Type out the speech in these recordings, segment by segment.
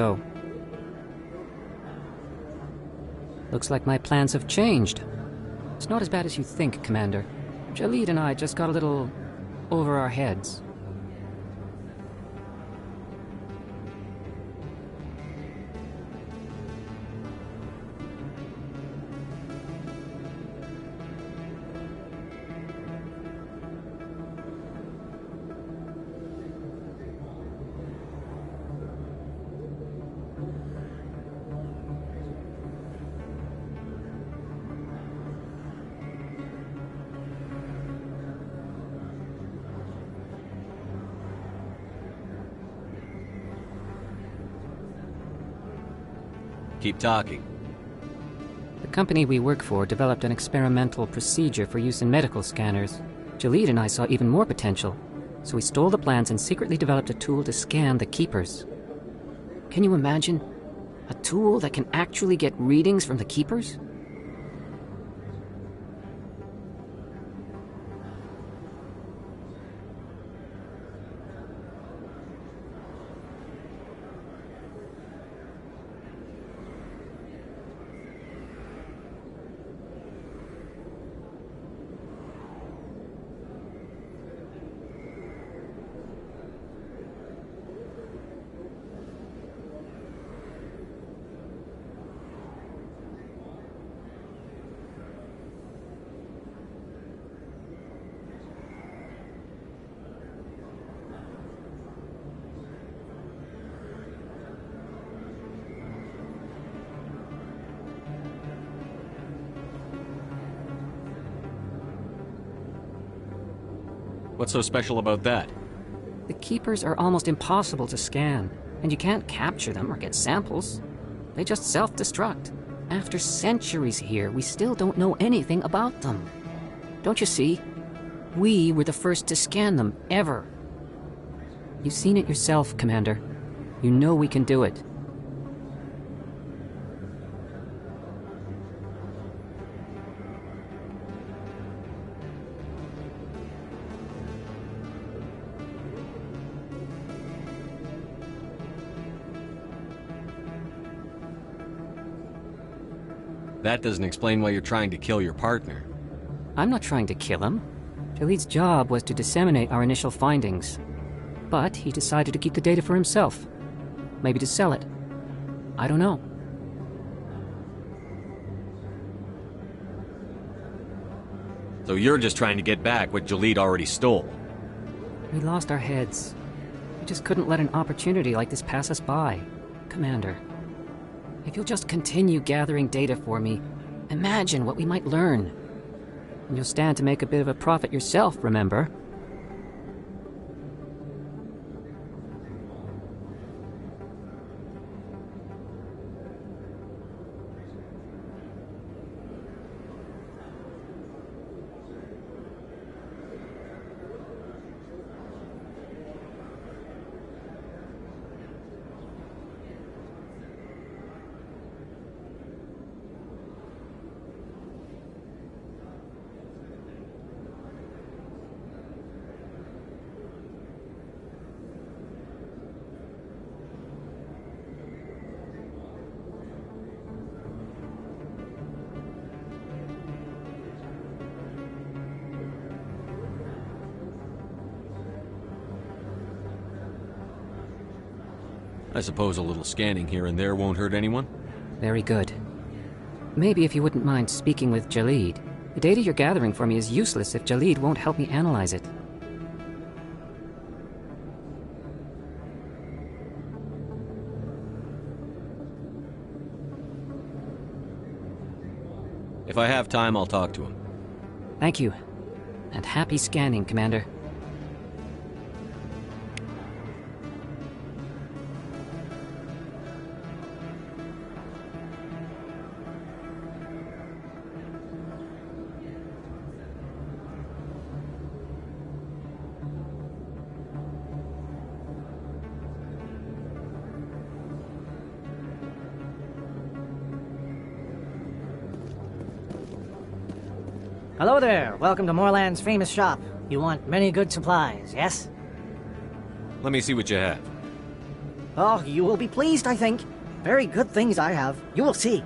go. Looks like my plans have changed. It's not as bad as you think, Commander. Jalid and I just got a little over our heads. Keep talking. The company we work for developed an experimental procedure for use in medical scanners. Jalid and I saw even more potential, so we stole the plans and secretly developed a tool to scan the Keepers. Can you imagine? A tool that can actually get readings from the Keepers? What's so special about that? The Keepers are almost impossible to scan, and you can't capture them or get samples. They just self-destruct. After centuries here, we still don't know anything about them. Don't you see? We were the first to scan them, ever. You've seen it yourself, Commander. You know we can do it. That doesn't explain why you're trying to kill your partner. I'm not trying to kill him. Jalid's job was to disseminate our initial findings. But he decided to keep the data for himself. Maybe to sell it. I don't know. So you're just trying to get back what Jalid already stole. We lost our heads. We just couldn't let an opportunity like this pass us by. Commander, if you'll just continue gathering data for me, imagine what we might learn. And you'll stand to make a bit of a profit yourself, remember? I suppose a little scanning here and there won't hurt anyone? Very good. Maybe if you wouldn't mind speaking with Jalid. The data you're gathering for me is useless if Jalid won't help me analyze it. If I have time, I'll talk to him. Thank you. And happy scanning, Commander. Hello there. Welcome to Moorland's famous shop. You want many good supplies, yes? Let me see what you have. Oh, you will be pleased, I think. Very good things I have. You will see.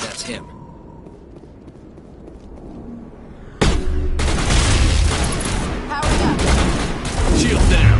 That's him. Powered up. Shield down!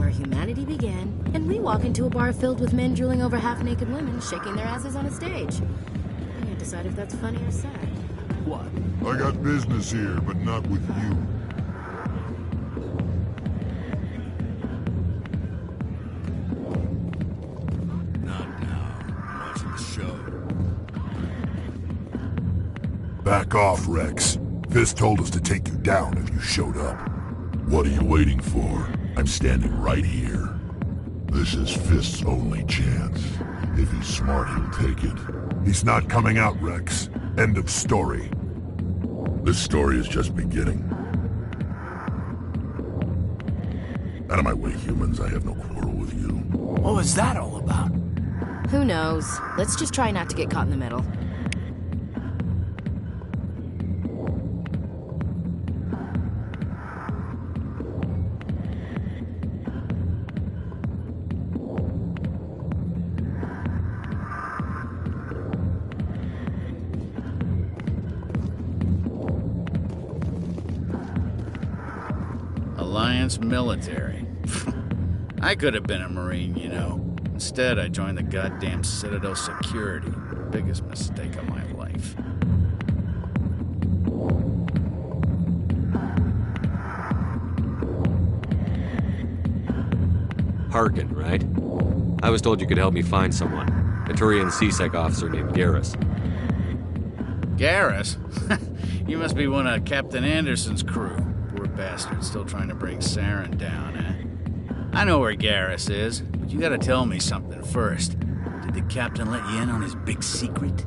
where humanity began, and we walk into a bar filled with men drooling over half-naked women shaking their asses on a stage. I can't decide if that's funny or sad. What? I got business here, but not with you. Not now. I'm watching the show. Back off, Rex. Fist told us to take you down if you showed up. What are you waiting for? I'm standing right here. This is Fist's only chance. If he's smart, he'll take it. He's not coming out, Rex. End of story. This story is just beginning. Out of my way, humans. I have no quarrel with you. What was that all about? Who knows? Let's just try not to get caught in the middle. Alliance military. I could have been a Marine, you know. Instead, I joined the goddamn Citadel security. Biggest mistake of my life. Harkin, right? I was told you could help me find someone. A Turian CSEC officer named Garrus. Garrus? You must be one of Captain Anderson's crew. Poor bastard, still trying to bring Saren down, eh? I know where Garrus is, but you gotta tell me something first. Did the captain let you in on his big secret?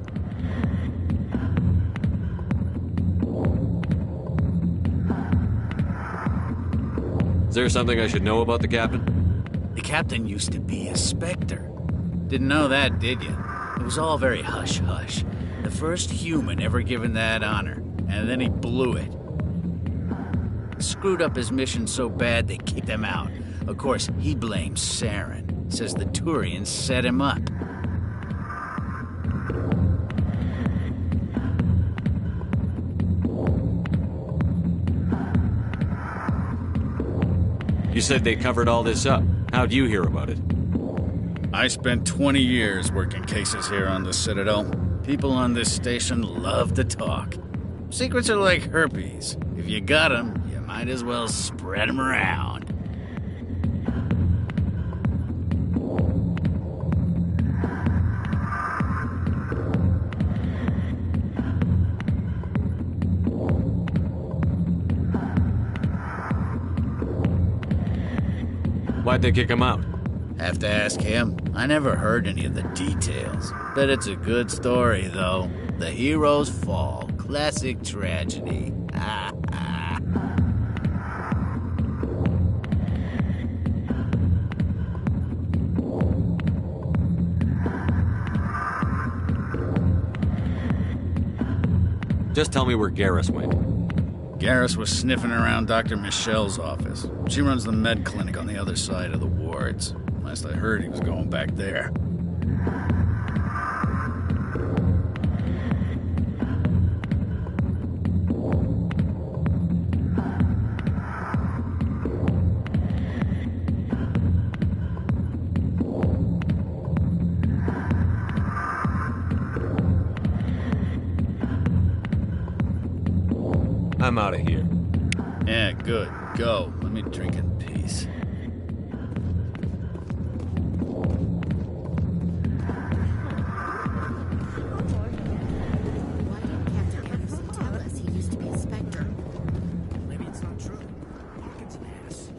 Is there something I should know about the captain? The captain used to be a Spectre. Didn't know that, did you? It was all very hush-hush. The first human ever given that honor, and then he blew it. Screwed up his mission so bad they kicked him out. Of course, he blames Saren. Says the Turians set him up. You said they covered all this up. How'd you hear about it? I spent 20 years working cases here on the Citadel. People on this station love to talk. Secrets are like herpes. If you got them, you might as well spread them around. Why'd they kick him out? Have to ask him. I never heard any of the details. Bet it's a good story, though. The hero's fall. Classic tragedy. Just tell me where Garrus went. Garrus was sniffing around Dr. Michelle's office. She runs the med clinic on the other side of the wards. Last I heard, he was going back there. I'm out of here. Yeah, good. Go. Let me drink in peace. Why didn't Captain Anderson tell us he used to be a Spectre? Maybe it's not true. Harkin's an ass.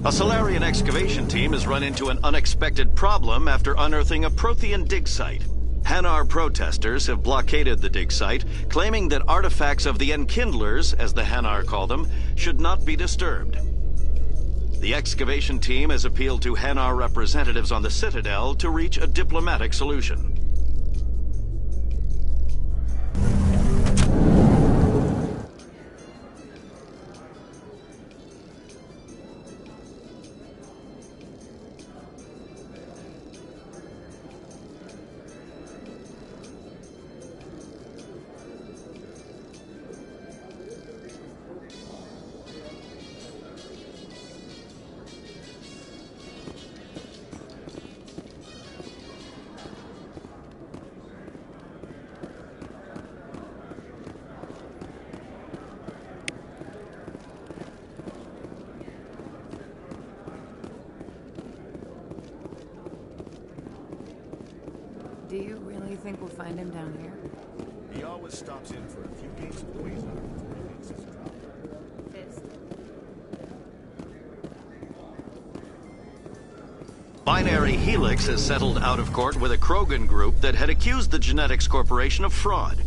A Solarian excavation team has run into an unexpected problem after unearthing a Prothean dig site. Hanar protesters have blockaded the dig site, claiming that artifacts of the Enkindlers, as the Hanar call them, should not be disturbed. The excavation team has appealed to Hanar representatives on the Citadel to reach a diplomatic solution. Do you really think we'll find him down here? He always stops in for a few games of poison before he makes his drop. Fist. Binary Helix has settled out of court with a Krogan group that had accused the Genetics Corporation of fraud.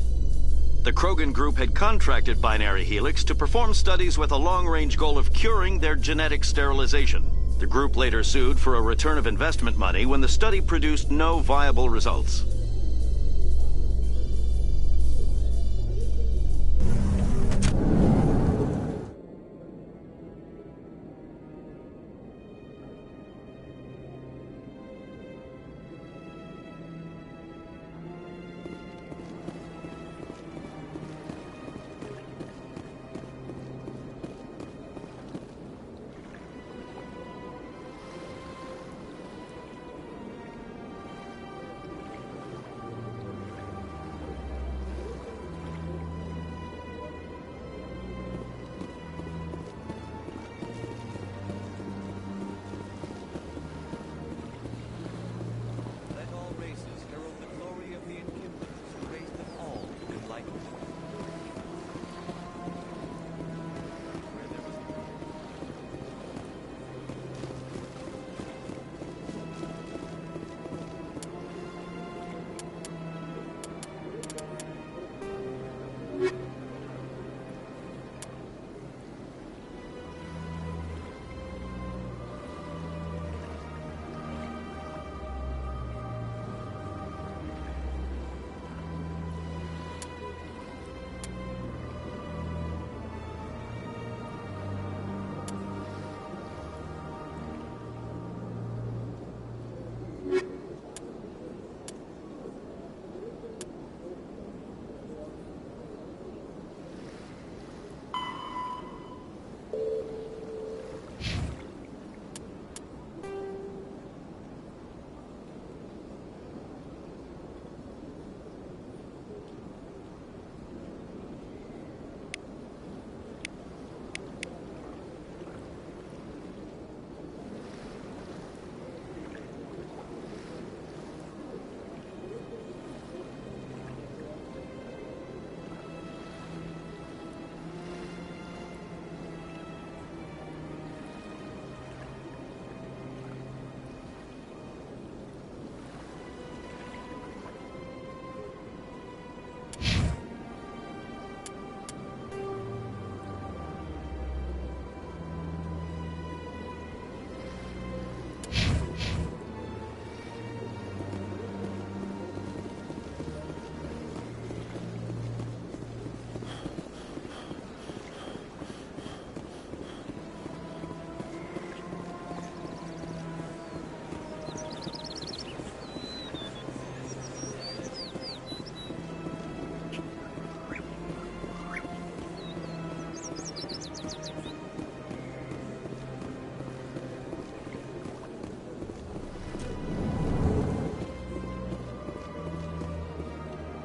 The Krogan group had contracted Binary Helix to perform studies with a long-range goal of curing their genetic sterilization. The group later sued for a return of investment money when the study produced no viable results.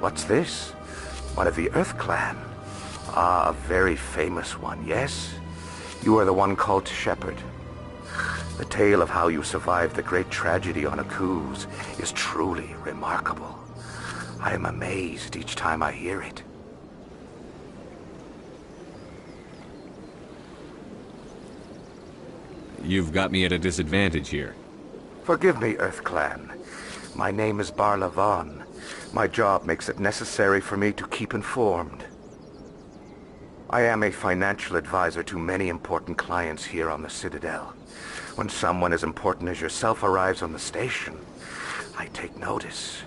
What's this? One of the Earth Clan. Ah, a very famous one, yes? You are the one called Shepherd. The tale of how you survived the great tragedy on Akuz is truly remarkable. I am amazed each time I hear it. You've got me at a disadvantage here. Forgive me, Earth Clan. My name is Barla Vaughn, My job makes it necessary for me to keep informed. I am a financial advisor to many important clients here on the Citadel. When someone as important as yourself arrives on the station, I take notice.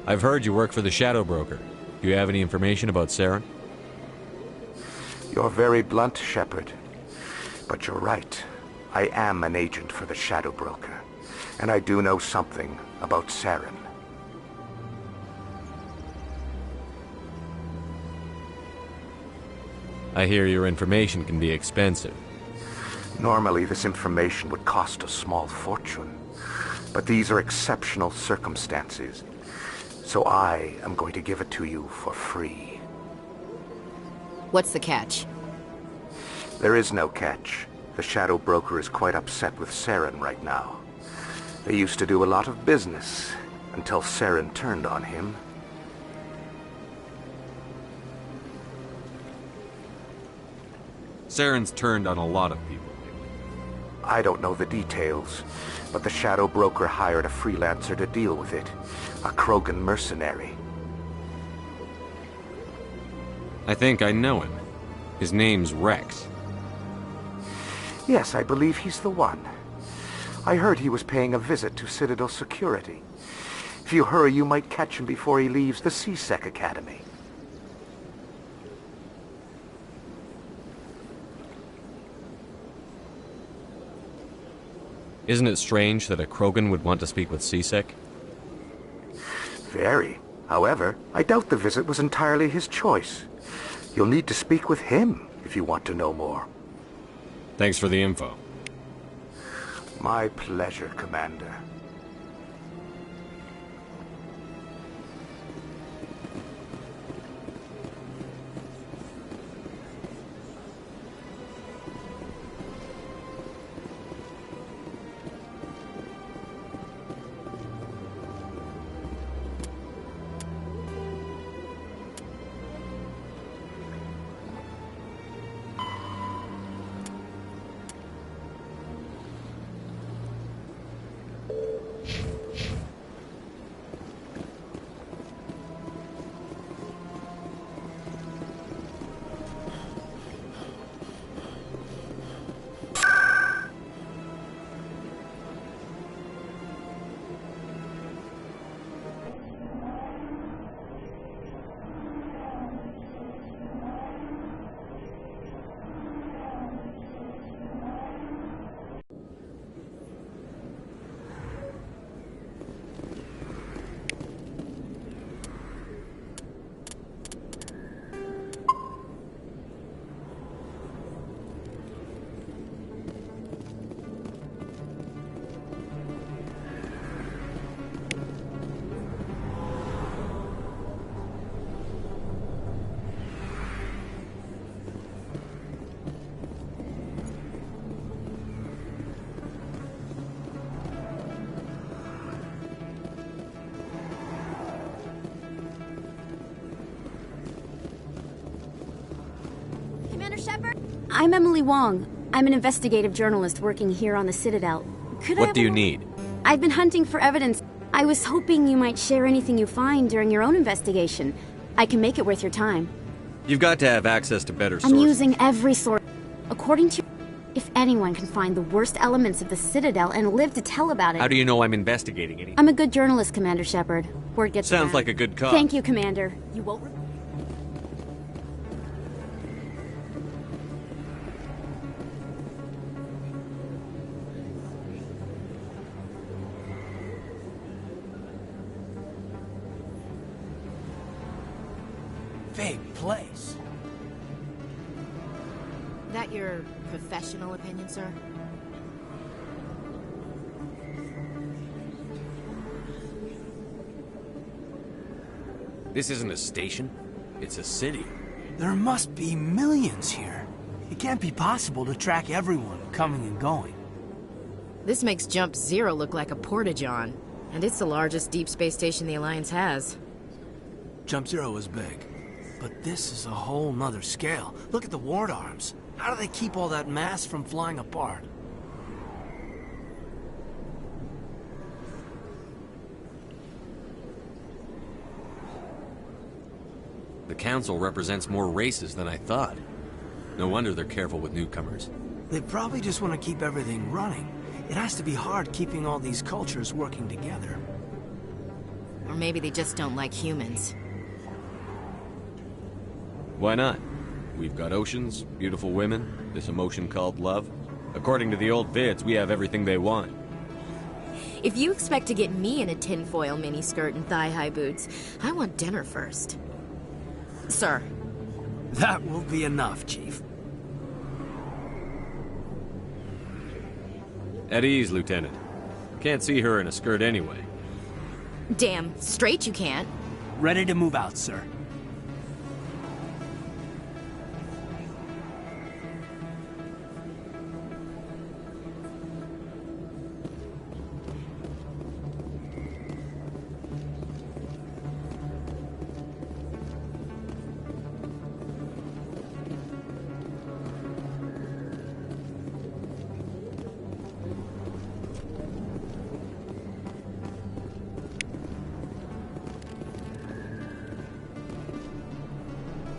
I've heard you work for the Shadow Broker. Do you have any information about Saren? You're very blunt, Shepard. But you're right. I am an agent for the Shadow Broker. And I do know something about Saren. I hear your information can be expensive. Normally, this information would cost a small fortune. But these are exceptional circumstances. So I am going to give it to you for free. What's the catch? There is no catch. The Shadow Broker is quite upset with Saren right now. They used to do a lot of business, until Saren turned on him. Saren's turned on a lot of people. I don't know the details, but the Shadow Broker hired a freelancer to deal with it. A Krogan mercenary. I think I know him. His name's Rex. Yes, I believe he's the one. I heard he was paying a visit to Citadel security. If you hurry, you might catch him before he leaves the C-Sec Academy. Isn't it strange that a Krogan would want to speak with C-Sec? Very. However, I doubt the visit was entirely his choice. You'll need to speak with him if you want to know more. Thanks for the info. My pleasure, Commander. I'm Emily Wong. I'm an investigative journalist working here on the Citadel. What do you need? I've been hunting for evidence. I was hoping you might share anything you find during your own investigation. I can make it worth your time. You've got to have access to better I'm sources. using every source. According to... If anyone can find the worst elements of the Citadel and live to tell about it... How do you know I'm investigating anything? I'm a good journalist, Commander Shepard. Word gets Sounds around. like a good cause. Thank you, Commander. You won't... Big place. That your professional opinion, sir? This isn't a station. It's a city. There must be millions here. It can't be possible to track everyone coming and going. This makes Jump Zero look like a porta-john. And it's the largest deep space station the Alliance has. Jump Zero is big. But this is a whole nother scale. Look at the ward arms. How do they keep all that mass from flying apart? The council represents more races than I thought. No wonder they're careful with newcomers. They probably just want to keep everything running. It has to be hard keeping all these cultures working together. Or maybe they just don't like humans. Why not? We've got oceans, beautiful women, this emotion called love. According to the old vids, we have everything they want. If you expect to get me in a tinfoil miniskirt and thigh-high boots, I want dinner first. Sir. That will be enough, Chief. At ease, Lieutenant. Can't see her in a skirt anyway. Damn straight you can't. Ready to move out, sir.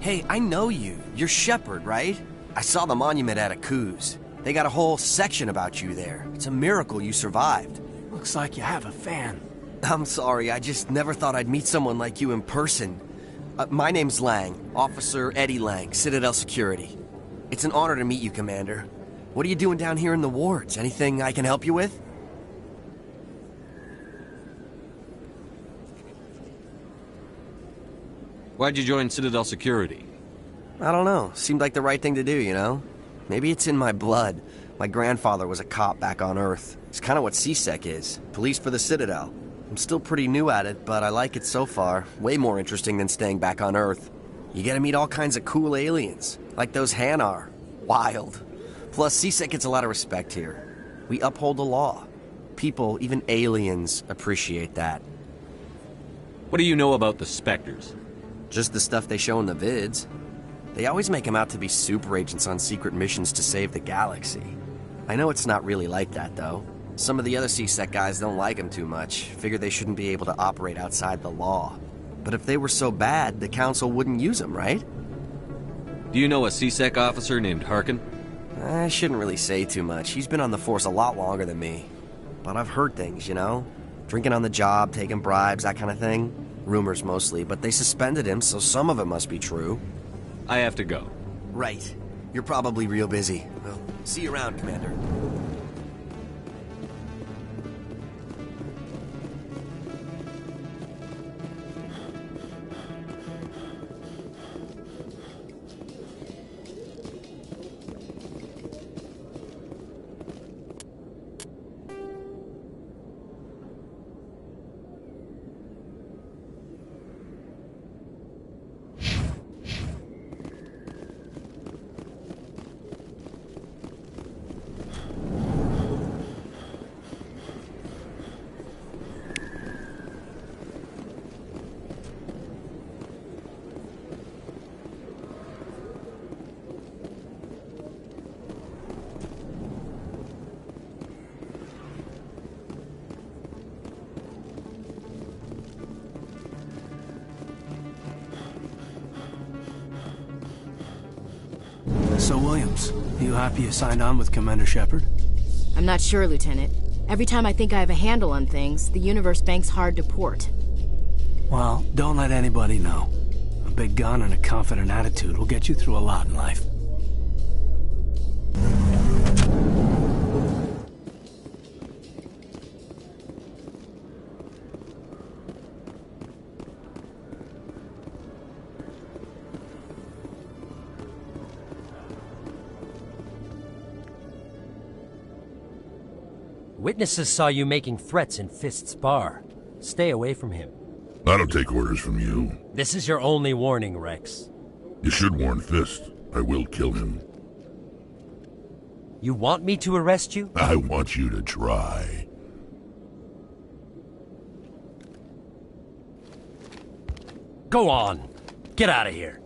Hey, I know you. You're Shepard, right? I saw the monument at Akuz. They got a whole section about you there. It's a miracle you survived. Looks like you have a fan. I'm sorry, I just never thought I'd meet someone like you in person. My name's Lang, Officer Eddie Lang, Citadel Security. It's an honor to meet you, Commander. What are you doing down here in the wards? Anything I can help you with? Why'd you join Citadel Security? I don't know. Seemed like the right thing to do, you know? Maybe it's in my blood. My grandfather was a cop back on Earth. It's kind of what CSEC is. Police for the Citadel. I'm still pretty new at it, but I like it so far. Way more interesting than staying back on Earth. You get to meet all kinds of cool aliens, like those Hanar. Wild. Plus, CSEC gets a lot of respect here. We uphold the law. People, even aliens, appreciate that. What do you know about the Spectres? Just the stuff they show in the vids. They always make them out to be super agents on secret missions to save the galaxy. I know it's not really like that, though. Some of the other CSEC guys don't like them too much, figure they shouldn't be able to operate outside the law. But if they were so bad, the Council wouldn't use them, right? Do you know a CSEC officer named Harkin? I shouldn't really say too much. He's been on the force a lot longer than me. But I've heard things, you know? Drinking on the job, taking bribes, that kind of thing. Rumors mostly, but they suspended him, so some of it must be true. I have to go. Right. You're probably real busy. Well, see you around, Commander. So, Williams, you happy you signed on with Commander Shepard? I'm not sure, Lieutenant. Every time I think I have a handle on things, the universe bank's hard to port. Well, don't let anybody know. A big gun and a confident attitude will get you through a lot in life. Witnesses saw you making threats in Fist's bar. Stay away from him. I don't take orders from you. This is your only warning, Rex. You should warn Fist. I will kill him. You want me to arrest you? I want you to try. Go on. Get out of here.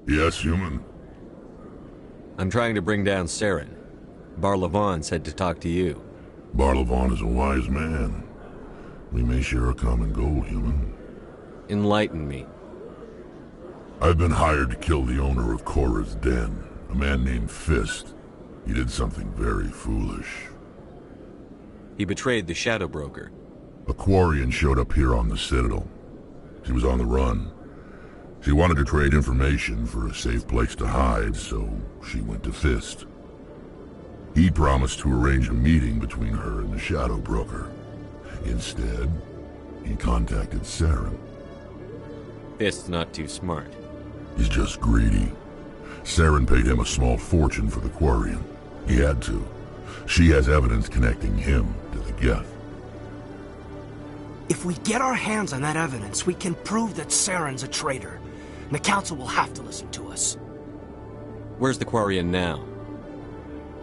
Yes, human. I'm trying to bring down Saren. Barlavon said to talk to you. Barlavon is a wise man. We may share a common goal, human. Enlighten me. I've been hired to kill the owner of Cora's Den, a man named Fist. He did something very foolish. He betrayed the Shadow Broker. A Quarian showed up here on the Citadel. She was on the run. She wanted to trade information for a safe place to hide, so she went to Fist. He promised to arrange a meeting between her and the Shadow Broker. Instead, he contacted Saren. Fist's not too smart. He's just greedy. Saren paid him a small fortune for the Quarian. He had to. She has evidence connecting him to the Geth. If we get our hands on that evidence, we can prove that Saren's a traitor. And the Council will have to listen to us. Where's the Quarian now?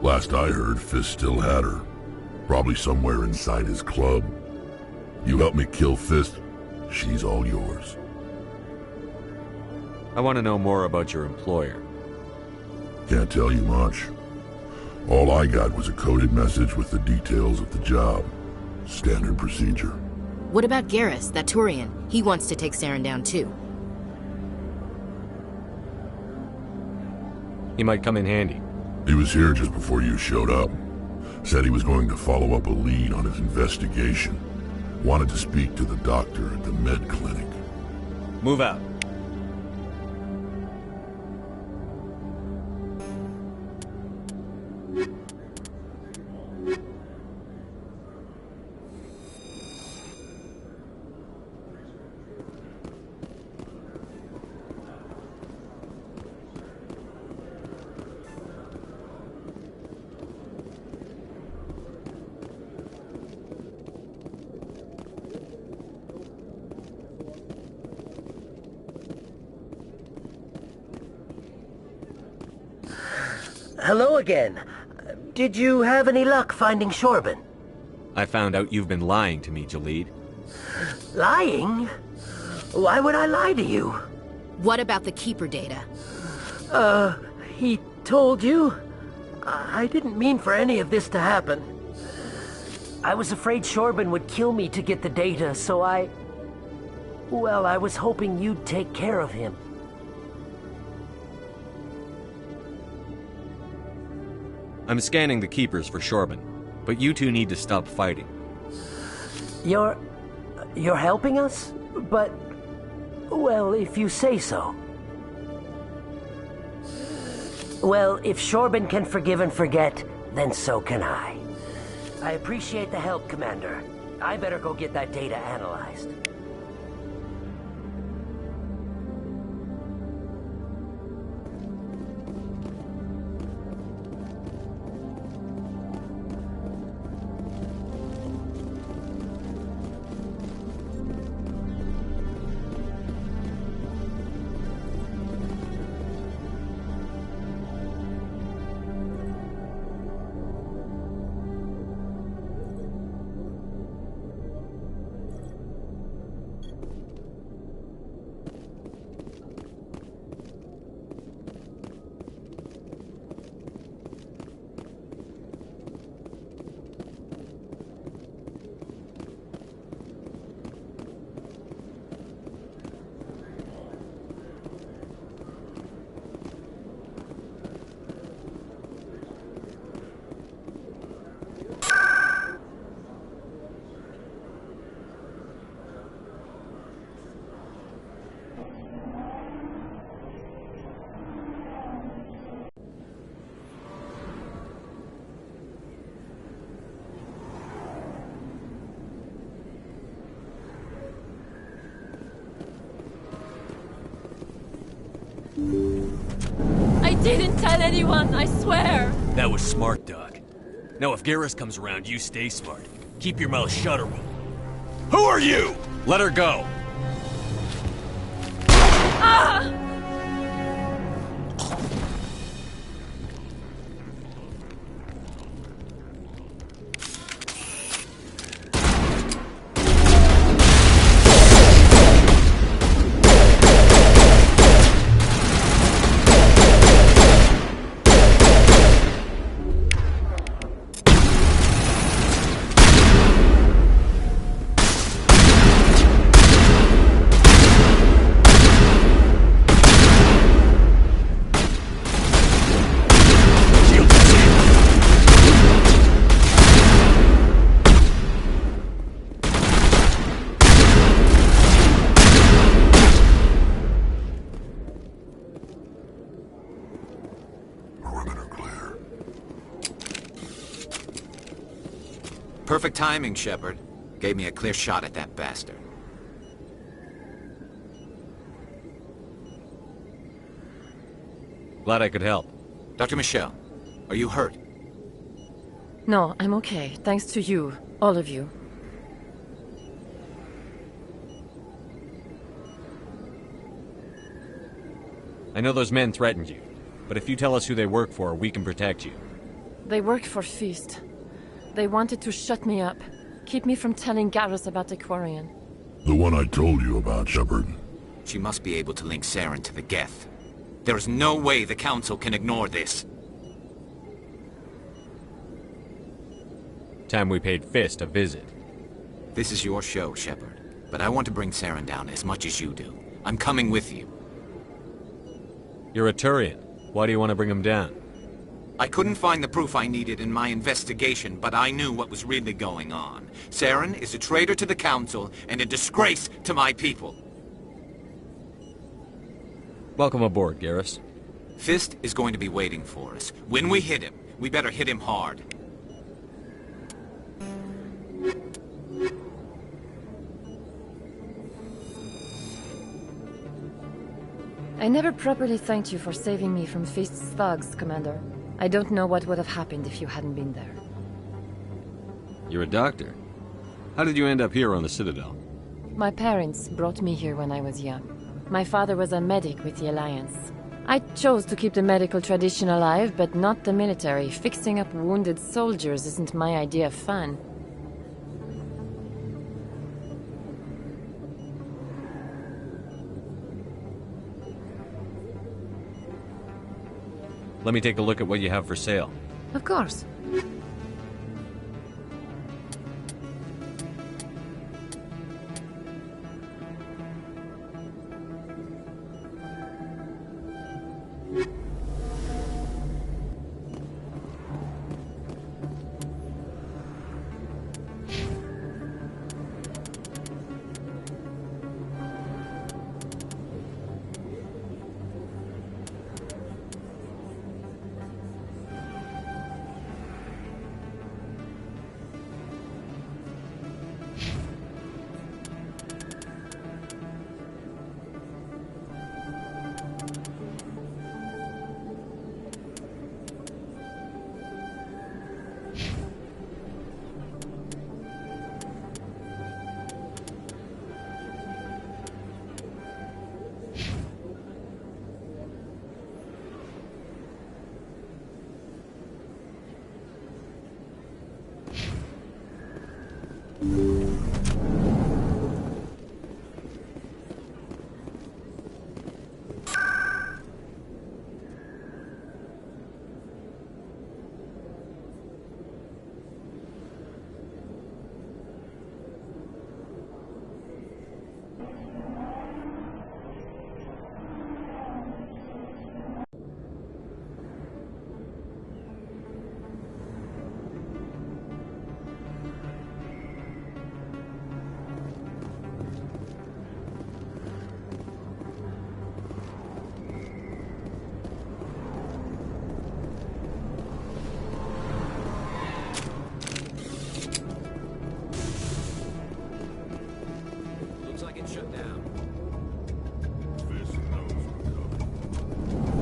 Last I heard, Fist still had her. Probably somewhere inside his club. You help me kill Fist, she's all yours. I want to know more about your employer. Can't tell you much. All I got was a coded message with the details of the job. Standard procedure. What about Garrus, that Turian? He wants to take Saren down too. He might come in handy. He was here just before you showed up. Said he was going to follow up a lead on his investigation. Wanted to speak to the doctor at the med clinic. Move out. Hello again. Did you have any luck finding Shorban? I found out you've been lying to me, Jalid. Lying? Why would I lie to you? What about the Keeper data? He told you? I didn't mean for any of this to happen. I was afraid Shorban would kill me to get the data, so well, I was hoping you'd take care of him. I'm scanning the Keepers for Shorban, but you two need to stop fighting. You're helping us? But, well, if you say so. Well, if Shorban can forgive and forget, then so can I. I appreciate the help, Commander. I better go get that data analyzed. I didn't tell anyone, I swear! That was smart, Doc. Now if Garrus comes around, you stay smart. Keep your mouth shut or we'll... Who are you? Let her go! Ah! Perfect timing, Shepard. Gave me a clear shot at that bastard. Glad I could help. Dr. Michelle, are you hurt? No, I'm okay. Thanks to you. All of you. I know those men threatened you, but if you tell us who they work for, we can protect you. They work for Feast. They wanted to shut me up. Keep me from telling Garrus about the Quarian. The one I told you about, Shepard. She must be able to link Saren to the Geth. There is no way the Council can ignore this. Time we paid Fist a visit. This is your show, Shepard. But I want to bring Saren down as much as you do. I'm coming with you. You're a Turian. Why do you want to bring him down? I couldn't find the proof I needed in my investigation, but I knew what was really going on. Saren is a traitor to the Council and a disgrace to my people. Welcome aboard, Garrus. Fist is going to be waiting for us. When we hit him, we better hit him hard. I never properly thanked you for saving me from Feast's thugs, Commander. I don't know what would have happened if you hadn't been there. You're a doctor. How did you end up here on the Citadel? My parents brought me here when I was young. My father was a medic with the Alliance. I chose to keep the medical tradition alive, but not the military. Fixing up wounded soldiers isn't my idea of fun. Let me take a look at what you have for sale. Of course.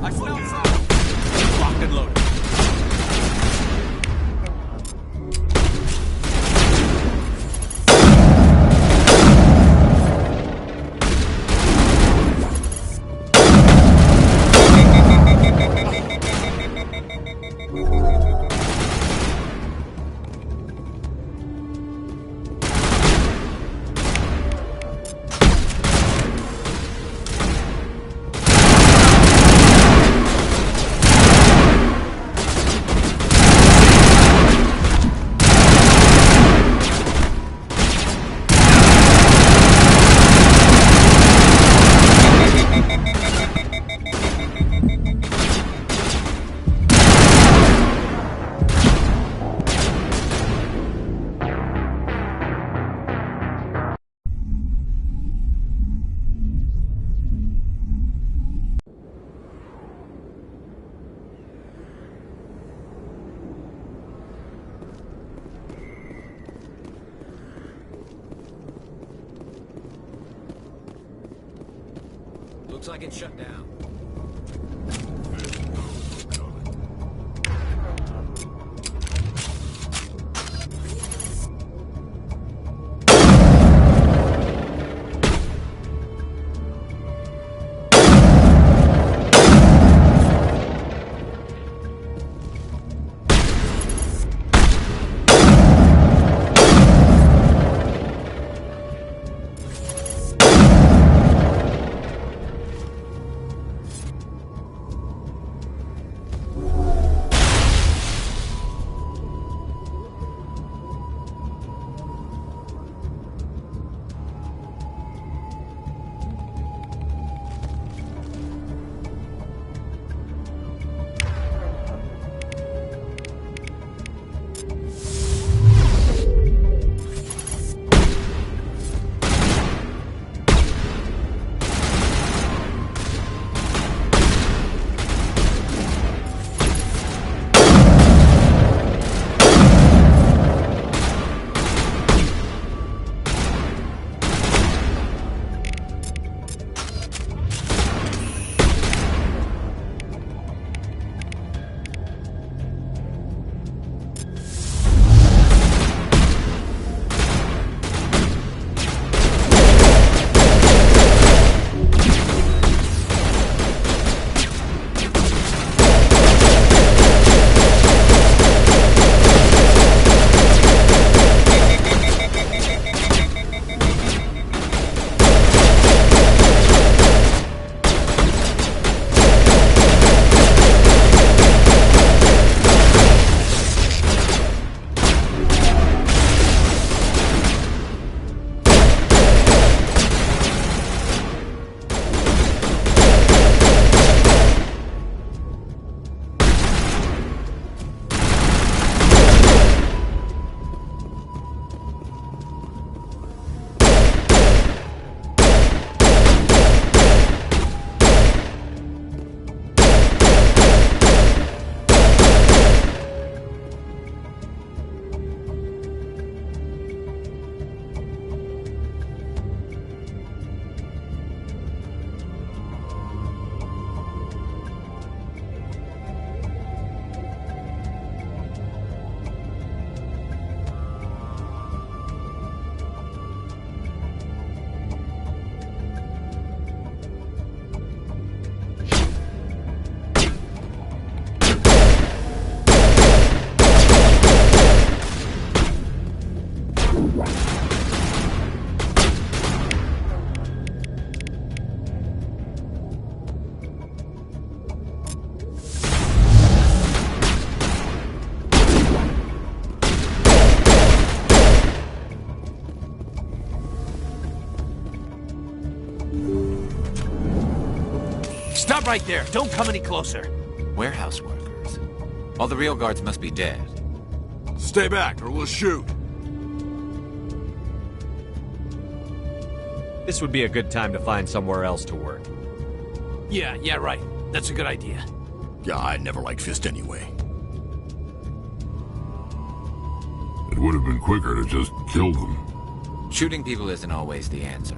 I smell trouble! Locked and loaded. Looks like it's shut down. Stop right there! Don't come any closer! Warehouse workers. All the real guards must be dead. Stay back, or we'll shoot. This would be a good time to find somewhere else to work. Yeah, right. That's a good idea. Yeah, I never liked Fist anyway. It would have been quicker to just kill them. Shooting people isn't always the answer.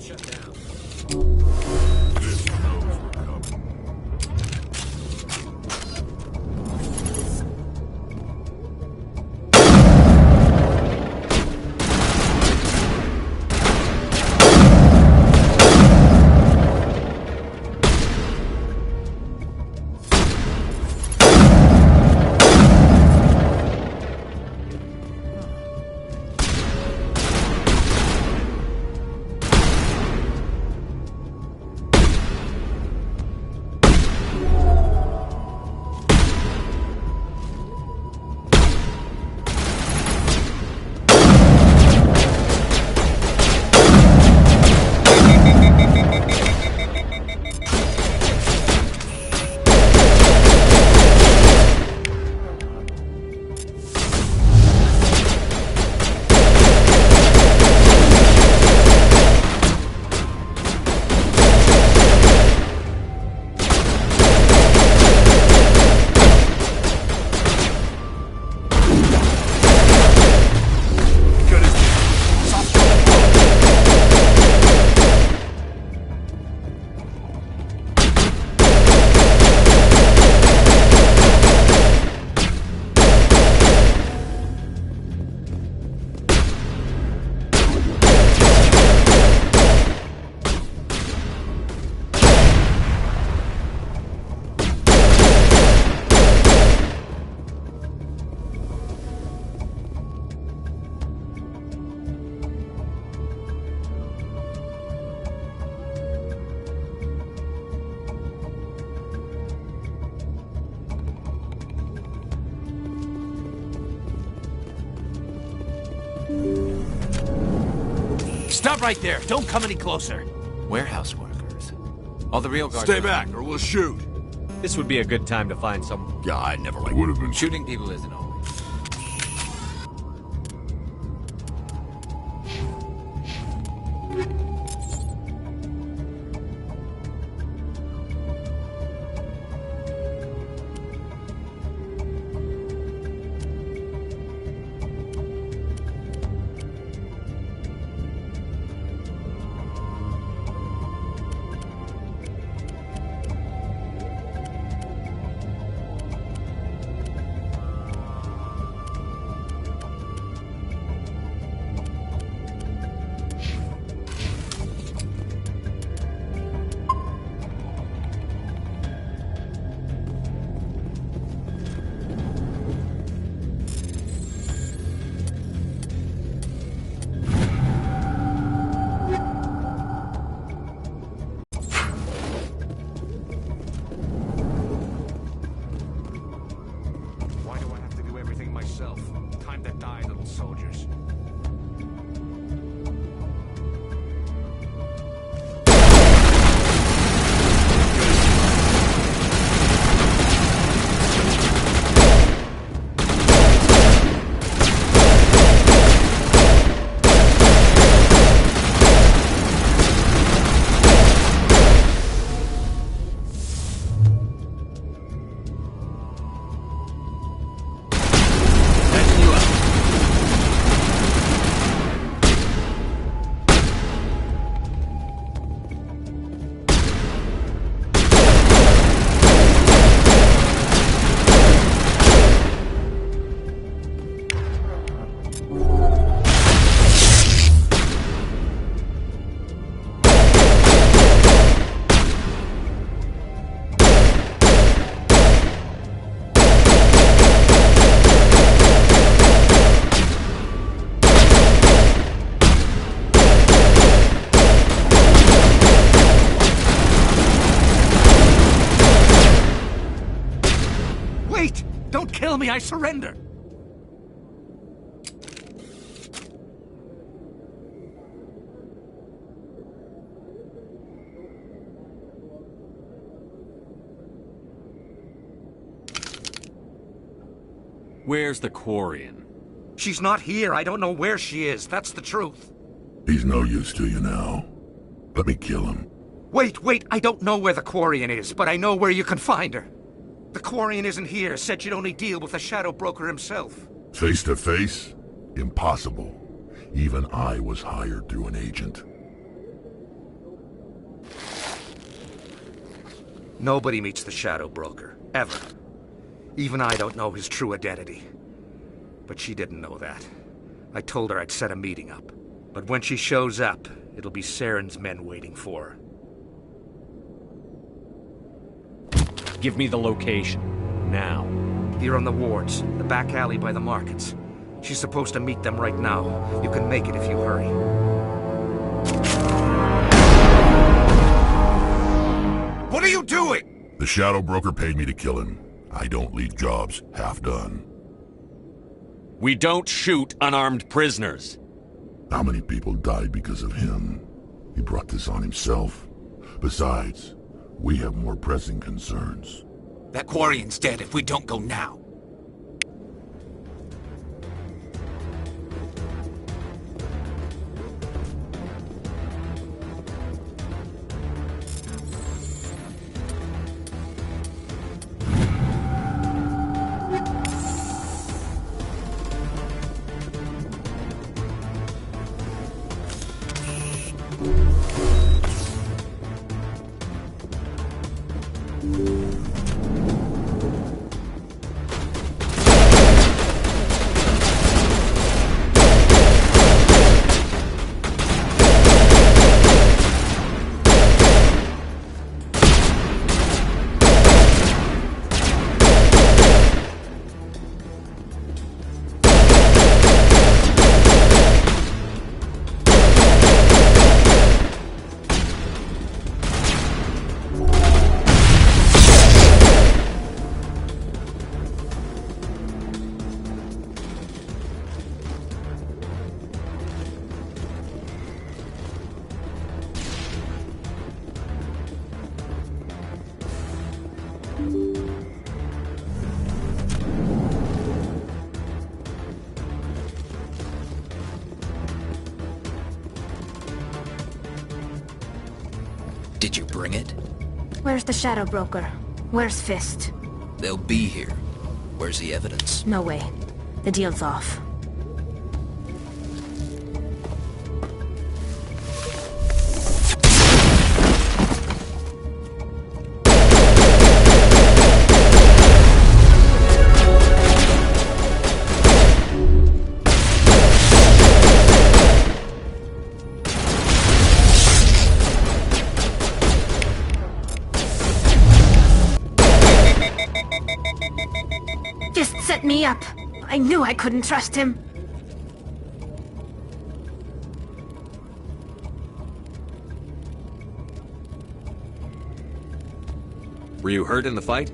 get shut down. This knows we're coming. Stop right there. Don't come any closer. Warehouse workers. All the real guards... Stay back, or we'll shoot. This would be a good time to find some... Yeah, I never would have been... Shooting people isn't always... Time to die, little soldiers. Wait! Don't kill me, I surrender! Where's the Quarian? She's not here. I don't know where she is. That's the truth. He's no use to you now. Let me kill him. Wait. I don't know where the Quarian is, but I know where you can find her. The Quarian isn't here. Said you'd only deal with the Shadow Broker himself. Face to face? Impossible. Even I was hired through an agent. Nobody meets the Shadow Broker, ever. Even I don't know his true identity. But she didn't know that. I told her I'd set a meeting up. But when she shows up, it'll be Saren's men waiting for her. Give me the location. Now. Here on the wards, the back alley by the markets. She's supposed to meet them right now. You can make it if you hurry. What are you doing? The Shadow Broker paid me to kill him. I don't leave jobs half done. We don't shoot unarmed prisoners. How many people died because of him? He brought this on himself. Besides, we have more pressing concerns. That Quarian's dead if we don't go now. Did you bring it? Where's the Shadow Broker? Where's Fist? They'll be here. Where's the evidence? No way. The deal's off. Just set me up. I knew I couldn't trust him. Were you hurt in the fight?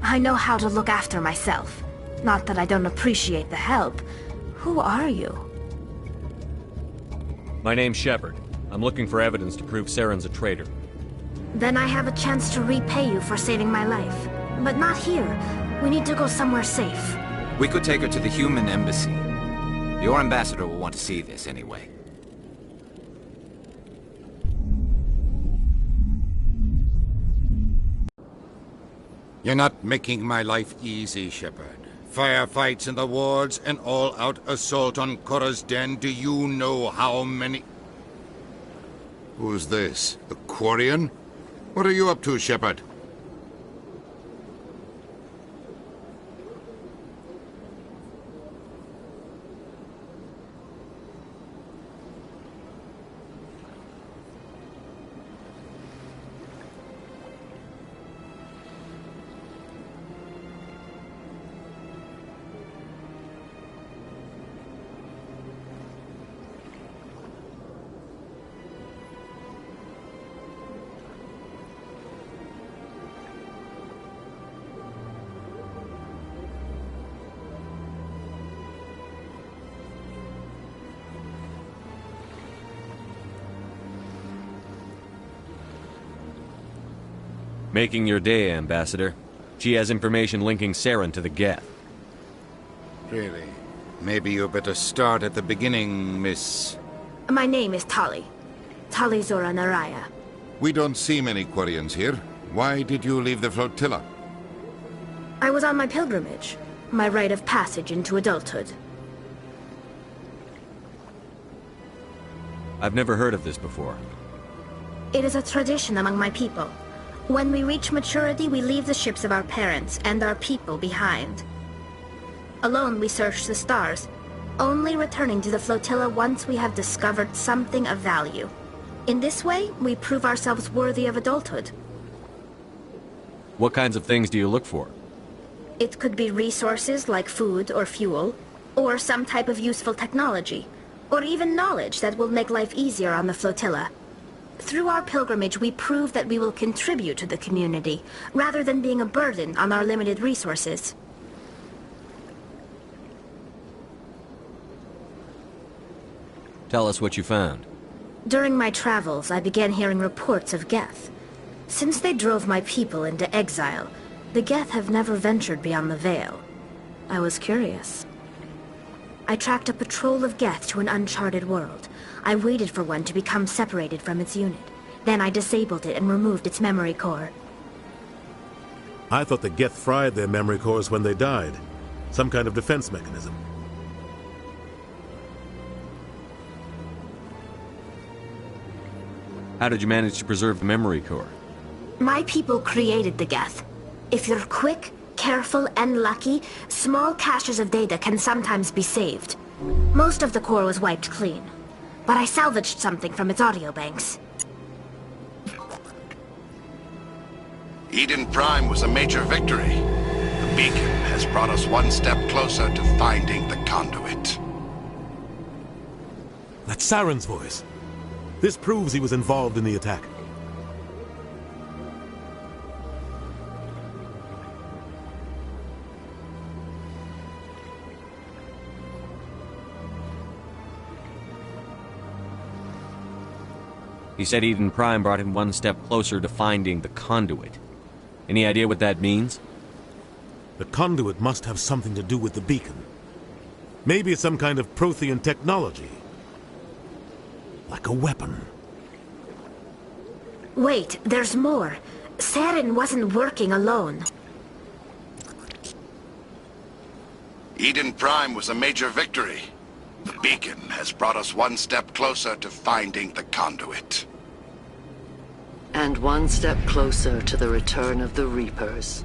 I know how to look after myself. Not that I don't appreciate the help. Who are you? My name's Shepard. I'm looking for evidence to prove Saren's a traitor. Then I have a chance to repay you for saving my life. But not here. We need to go somewhere safe. We could take her to the human embassy. Your ambassador will want to see this anyway. You're not making my life easy, Shepard. Firefights in the wards, an all-out assault on Korra's den. Do you know how many... Who's this? The Quarian? What are you up to, Shepard? Making your day, Ambassador. She has information linking Saren to the Geth. Really? Maybe you better start at the beginning, Miss... My name is Tali. Tali Zora Naraya. We don't see many Quarians here. Why did you leave the flotilla? I was on my pilgrimage. My rite of passage into adulthood. I've never heard of this before. It is a tradition among my people. When we reach maturity, we leave the ships of our parents and our people behind. Alone, we search the stars, only returning to the flotilla once we have discovered something of value. In this way, we prove ourselves worthy of adulthood. What kinds of things do you look for? It could be resources like food or fuel, or some type of useful technology, or even knowledge that will make life easier on the flotilla. Through our pilgrimage, we prove that we will contribute to the community, rather than being a burden on our limited resources. Tell us what you found. During my travels, I began hearing reports of Geth. Since they drove my people into exile, the Geth have never ventured beyond the Veil. I was curious. I tracked a patrol of Geth to an uncharted world. I waited for one to become separated from its unit. Then I disabled it and removed its memory core. I thought the Geth fried their memory cores when they died. Some kind of defense mechanism. How did you manage to preserve the memory core? My people created the Geth. If you're quick, careful, and lucky, small caches of data can sometimes be saved. Most of the core was wiped clean, but I salvaged something from its audio banks. Eden Prime was a major victory. The beacon has brought us one step closer to finding the conduit. That's Saren's voice. This proves he was involved in the attack. He said Eden Prime brought him one step closer to finding the conduit. Any idea what that means? The conduit must have something to do with the beacon. Maybe it's some kind of Prothean technology. Like a weapon. Wait, there's more. Saren wasn't working alone. Eden Prime was a major victory. The beacon has brought us one step closer to finding the conduit. And one step closer to the return of the Reapers.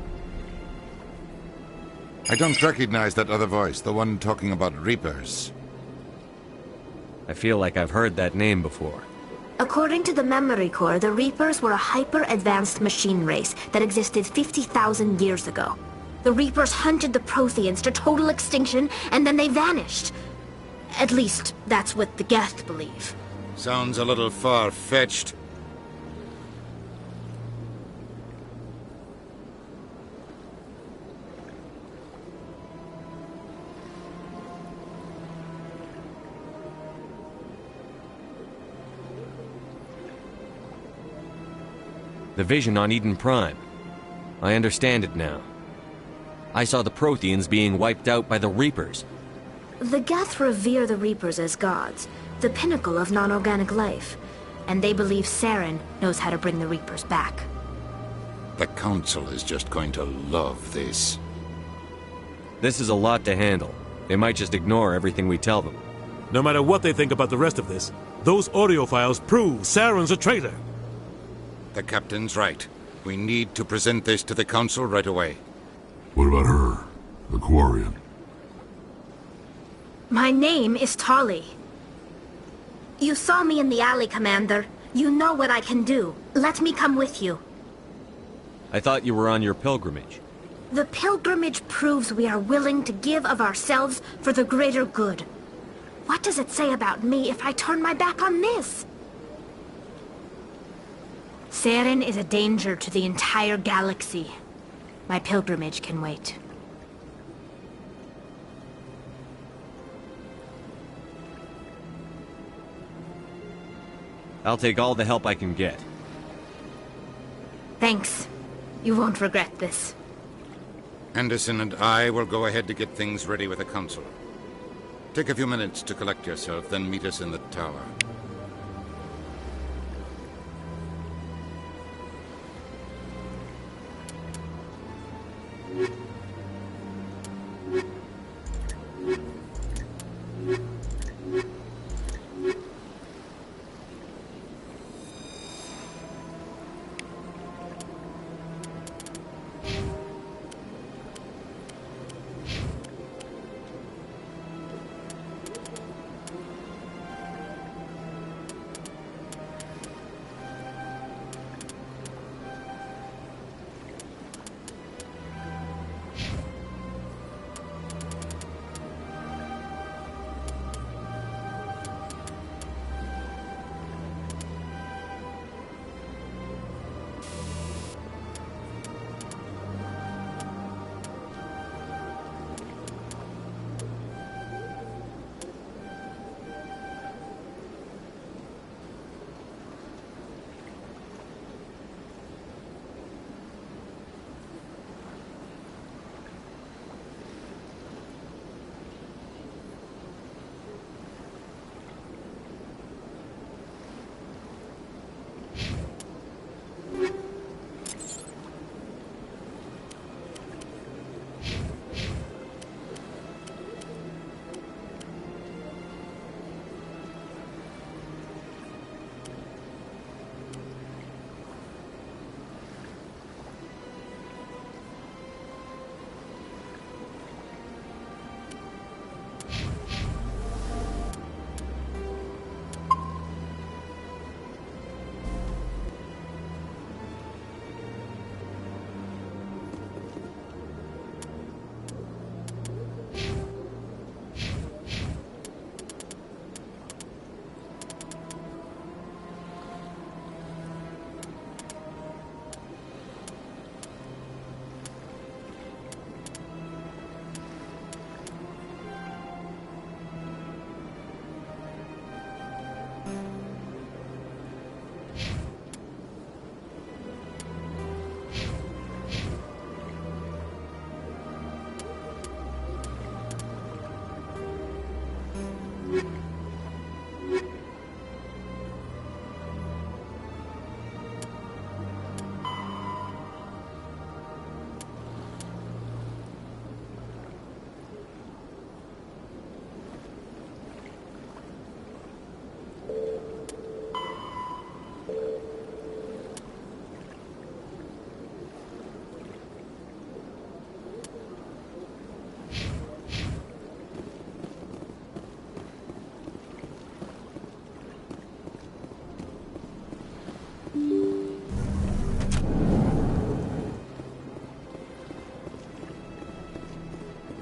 I don't recognize that other voice, the one talking about Reapers. I feel like I've heard that name before. According to the memory core, the Reapers were a hyper-advanced machine race that existed 50,000 years ago. The Reapers hunted the Protheans to total extinction, and then they vanished. At least, that's what the Geth believe. Sounds a little far-fetched. The vision on Eden Prime. I understand it now. I saw the Protheans being wiped out by the Reapers. The Geth revere the Reapers as gods, the pinnacle of non-organic life. And they believe Saren knows how to bring the Reapers back. The Council is just going to love this. This is a lot to handle. They might just ignore everything we tell them. No matter what they think about the rest of this, those audio files prove Saren's a traitor. The Captain's right. We need to present this to the Council right away. What about her? The Quarian? My name is Tali. You saw me in the alley, Commander. You know what I can do. Let me come with you. I thought you were on your pilgrimage. The pilgrimage proves we are willing to give of ourselves for the greater good. What does it say about me if I turn my back on this? Saren is a danger to the entire galaxy. My pilgrimage can wait. I'll take all the help I can get. Thanks. You won't regret this. Anderson and I will go ahead to get things ready with the Council. Take a few minutes to collect yourself, then meet us in the tower.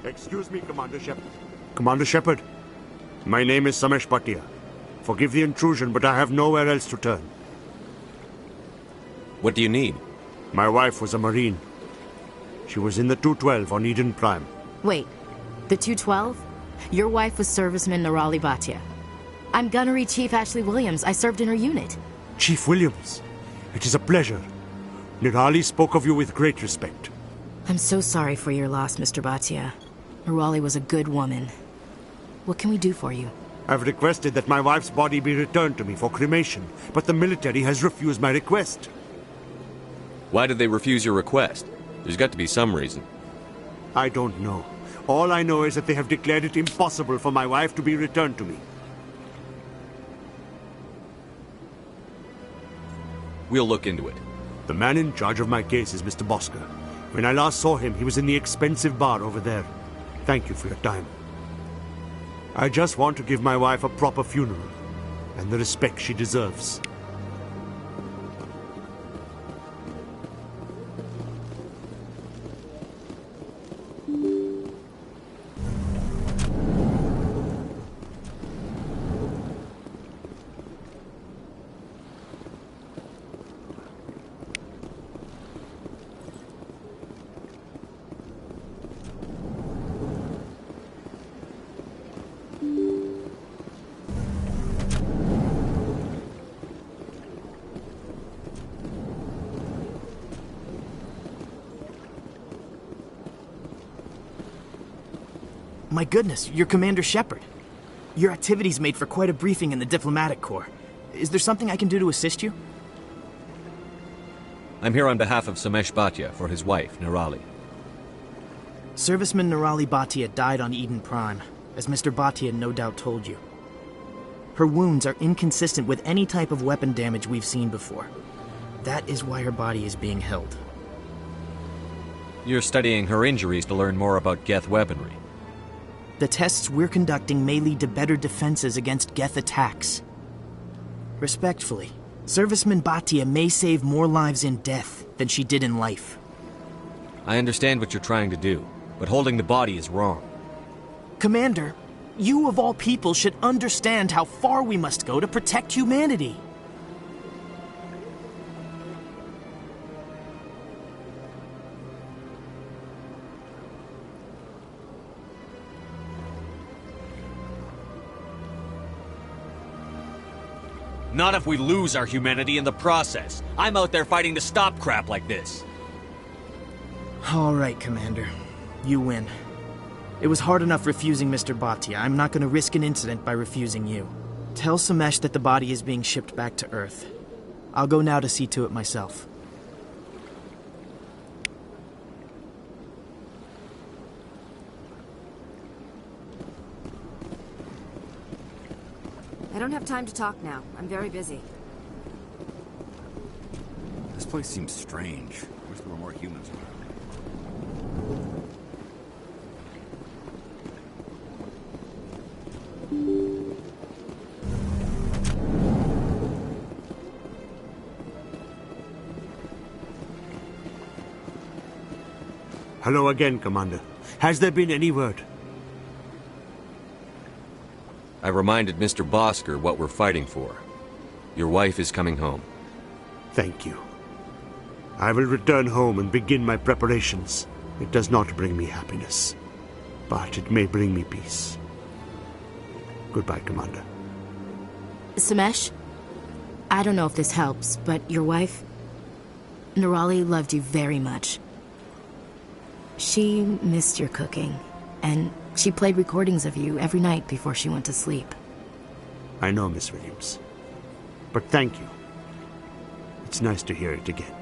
Excuse me, Commander Shepard. Commander Shepard, my name is Samesh Bhatia. Forgive the intrusion, but I have nowhere else to turn. What do you need? My wife was a Marine. She was in the 212 on Eden Prime. Wait, the 212? Your wife was Serviceman Nirali Bhatia. I'm Gunnery Chief Ashley Williams. I served in her unit. Chief Williams, it is a pleasure. Nirali spoke of you with great respect. I'm so sorry for your loss, Mr. Bhatia. Nirali was a good woman. What can we do for you? I've requested that my wife's body be returned to me for cremation, but the military has refused my request. Why did they refuse your request? There's got to be some reason. I don't know. All I know is that they have declared it impossible for my wife to be returned to me. We'll look into it. The man in charge of my case is Mr. Bosker. When I last saw him, he was in the expensive bar over there. Thank you for your time. I just want to give my wife a proper funeral, and the respect she deserves. My goodness, you're Commander Shepard. Your activities made for quite a briefing in the Diplomatic Corps. Is there something I can do to assist you? I'm here on behalf of Samesh Bhatia for his wife, Nirali. Serviceman Nirali Bhatia died on Eden Prime, as Mr. Bhatia no doubt told you. Her wounds are inconsistent with any type of weapon damage we've seen before. That is why her body is being held. You're studying her injuries to learn more about Geth weaponry. The tests we're conducting may lead to better defenses against Geth attacks. Respectfully, Serviceman Bhatia may save more lives in death than she did in life. I understand what you're trying to do, but holding the body is wrong. Commander, you of all people should understand how far we must go to protect humanity. Not if we lose our humanity in the process. I'm out there fighting to stop crap like this. All right, Commander. You win. It was hard enough refusing Mr. Bhatia. I'm not going to risk an incident by refusing you. Tell Samesh that the body is being shipped back to Earth. I'll go now to see to it myself. I don't have time to talk now. I'm very busy. This place seems strange. Wish there were more humans around. Hello again, Commander. Has there been any word? I reminded Mr. Bosker what we're fighting for. Your wife is coming home. Thank you. I will return home and begin my preparations. It does not bring me happiness, but it may bring me peace. Goodbye, Commander. Samesh? I don't know if this helps, but your wife, Nirali, loved you very much. She missed your cooking, and she played recordings of you every night before she went to sleep. I know, Miss Williams. But thank you. It's nice to hear it again.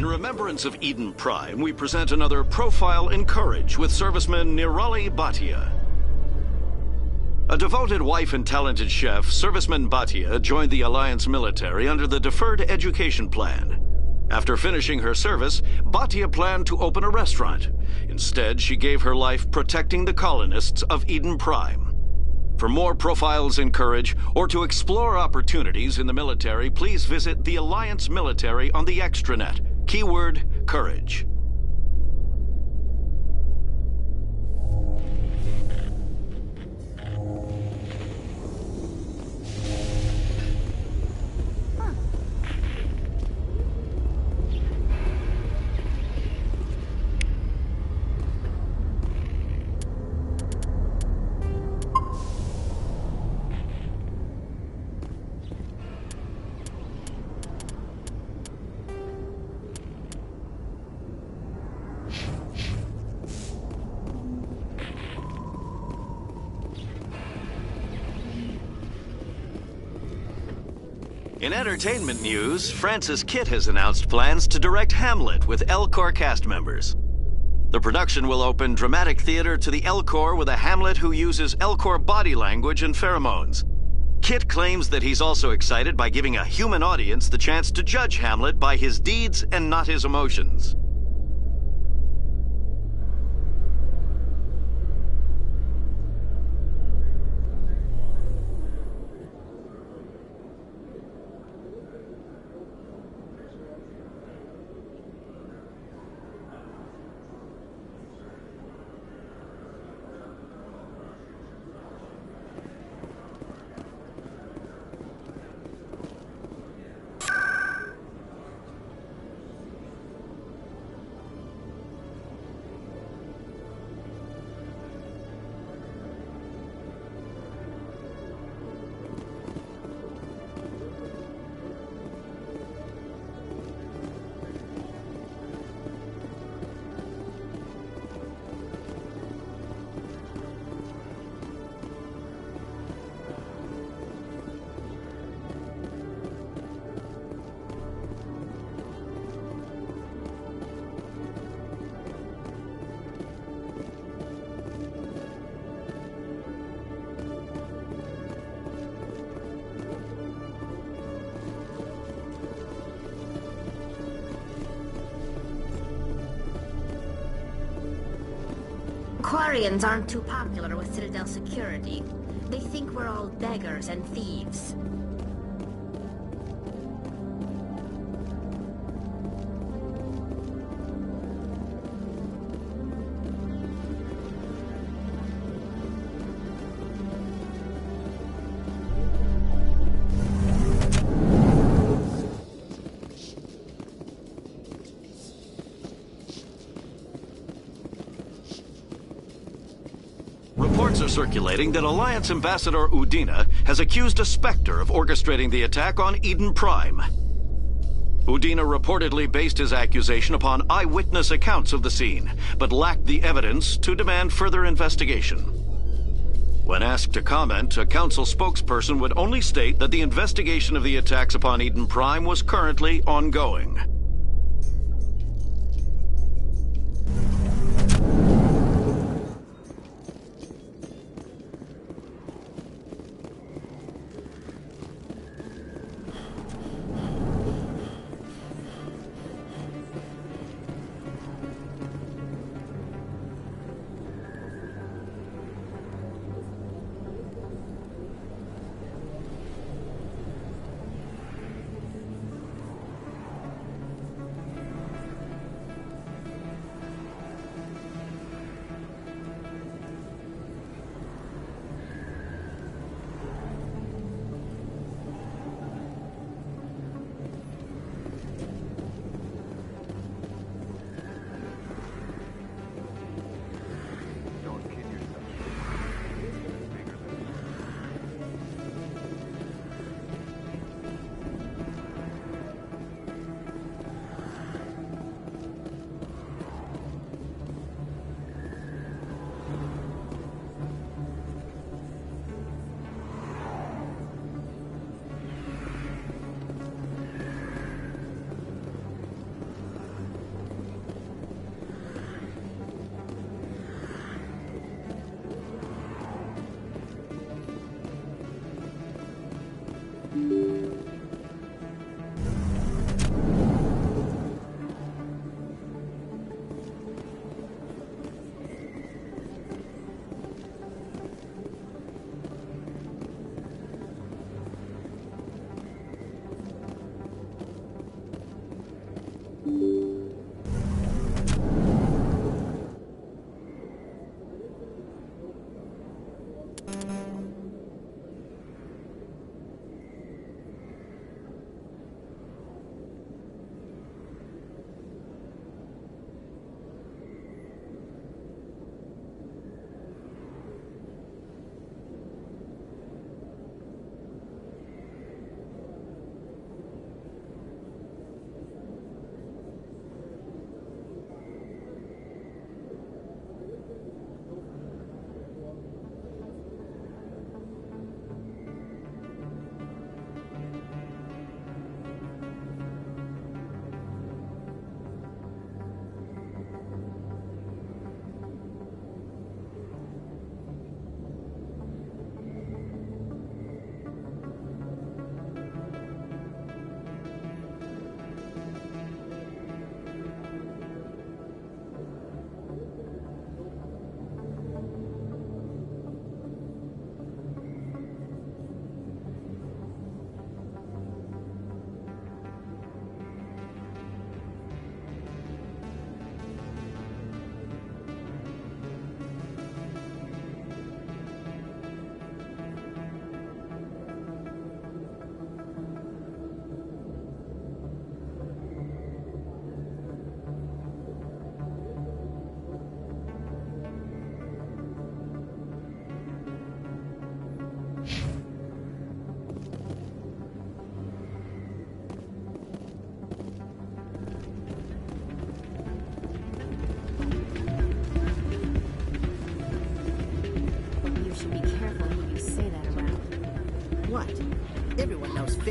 In remembrance of Eden Prime, we present another Profile in Courage with serviceman Nirali Bhatia. A devoted wife and talented chef, Serviceman Bhatia joined the Alliance military under the Deferred Education Plan. After finishing her service, Bhatia planned to open a restaurant. Instead, she gave her life protecting the colonists of Eden Prime. For more Profiles in Courage, or to explore opportunities in the military, please visit the Alliance military on the extranet. Keyword, Courage. In entertainment news, Francis Kitt has announced plans to direct Hamlet with Elcor cast members. The production will open dramatic theater to the Elcor with a Hamlet who uses Elcor body language and pheromones. Kitt claims that he's also excited by giving a human audience the chance to judge Hamlet by his deeds and not his emotions. Quarians aren't too popular with Citadel security. They think we're all beggars and thieves. Reports are circulating that Alliance Ambassador Udina has accused a Spectre of orchestrating the attack on Eden Prime. Udina reportedly based his accusation upon eyewitness accounts of the scene, but lacked the evidence to demand further investigation. When asked to comment, a council spokesperson would only state that the investigation of the attacks upon Eden Prime was currently ongoing.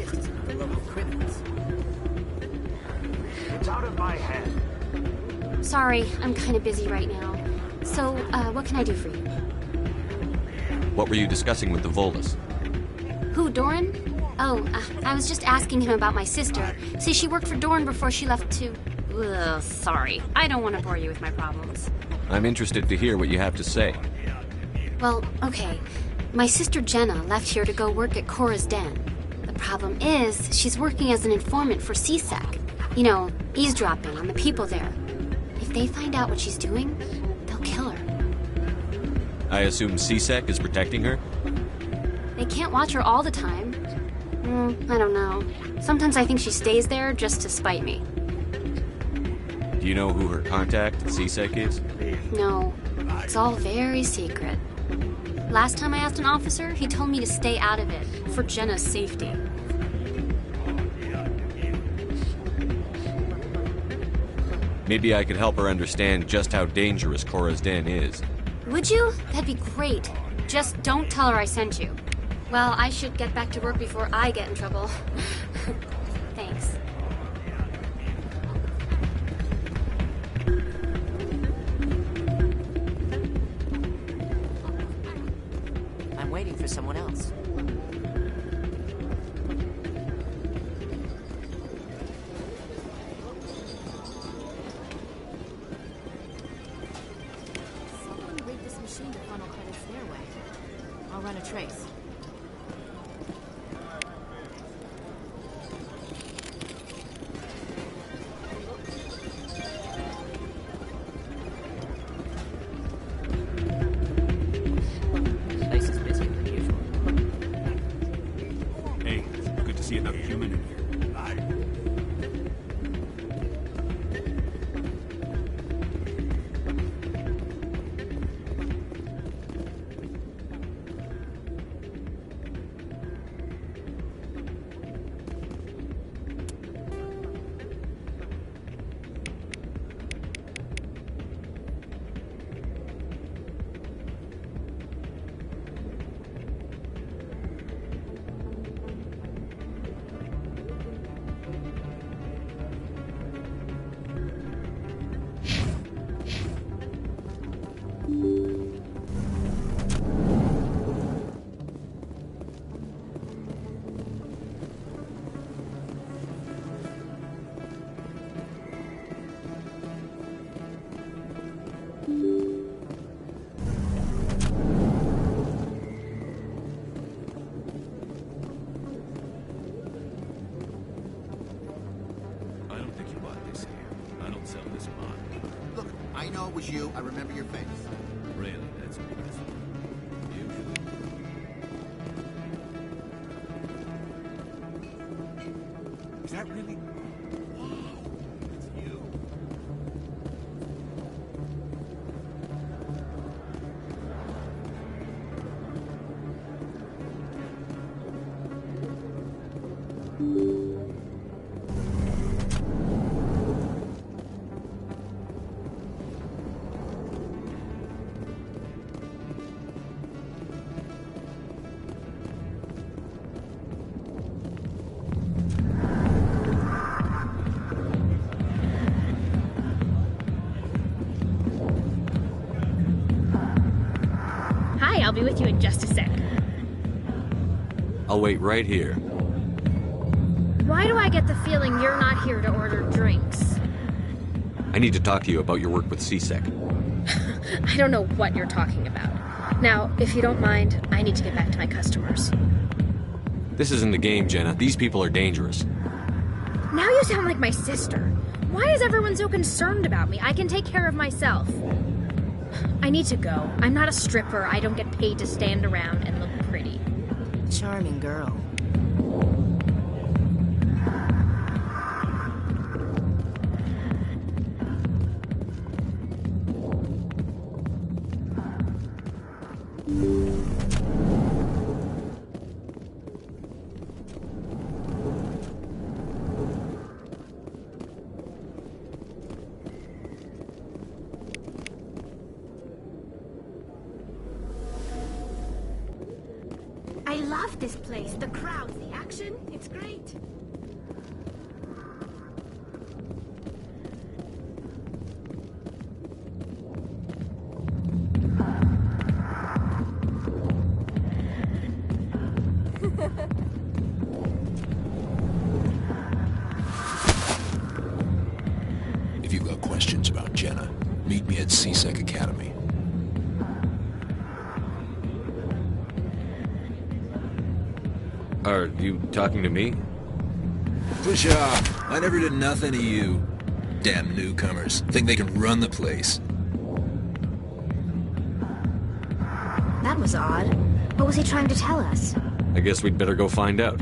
fists for local criminals. It's out of my head. Sorry, I'm kind of busy right now. So, what can I do for you? What were you discussing with the Volus? Who, Doran? Oh, I was just asking him about my sister. See, she worked for Doran before she left to... Ugh, sorry. I don't want to bore you with my problems. I'm interested to hear what you have to say. Well, okay. My sister Jenna left here to go work at Cora's Den. The problem is, she's working as an informant for CSEC. You know, eavesdropping on the people there. If they find out what she's doing, they'll kill her. I assume CSEC is protecting her? They can't watch her all the time. I don't know. Sometimes I think she stays there just to spite me. Do you know who her contact at CSEC is? No, it's all very secret. Last time I asked an officer, he told me to stay out of it, for Jenna's safety. Maybe I could help her understand just how dangerous Cora's Den is. Would you? That'd be great. Just don't tell her I sent you. Well, I should get back to work before I get in trouble. Thanks. I'm waiting for someone else. Someone rigged this machine to funnel credits their way. I'll run a trace. Place is busier than usual. Hey, good to see another human in here. I don't think you bought this here. I don't sell this mod. Look, I know it was you. I remember your face. Really, that's because usually. Is that really? Wow, it's you. Hi, I'll be with you in just a sec. I'll wait right here. Why do I get the feeling you're not here to order drinks? I need to talk to you about your work with CSEC. I don't know what you're talking about. Now, if you don't mind, I need to get back to my customers. This isn't a game, Jenna. These people are dangerous. Now you sound like my sister. Why is everyone so concerned about me? I can take care of myself. I need to go. I'm not a stripper. I don't get paid to stand around and look pretty. Charming girl. I love this place. The crowds, the action. action. It's great. If you've got questions about Jenna, meet me at CSEC Academy. Are you talking to me? Push off! I never did nothing to you. Damn newcomers. Think they can run the place. That was odd. What was he trying to tell us? I guess we'd better go find out.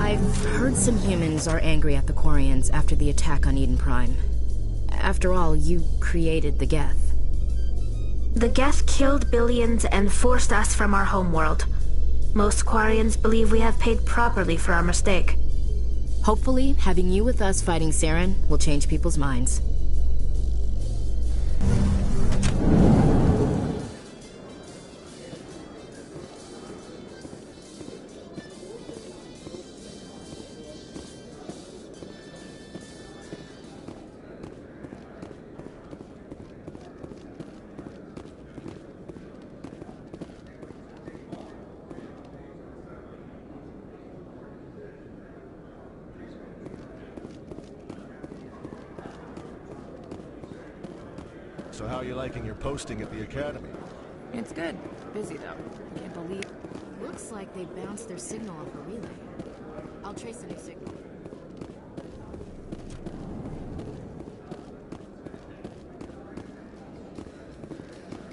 I've heard some humans are angry at the Quarians after the attack on Eden Prime. After all, you created the Geth. The Geth killed billions and forced us from our homeworld. Most Quarians believe we have paid properly for our mistake. Hopefully, having you with us fighting Saren will change people's minds. So how are you liking your posting at the academy? It's good. Busy though. Can't believe... Looks like they bounced their signal off a relay. I'll trace the new signal.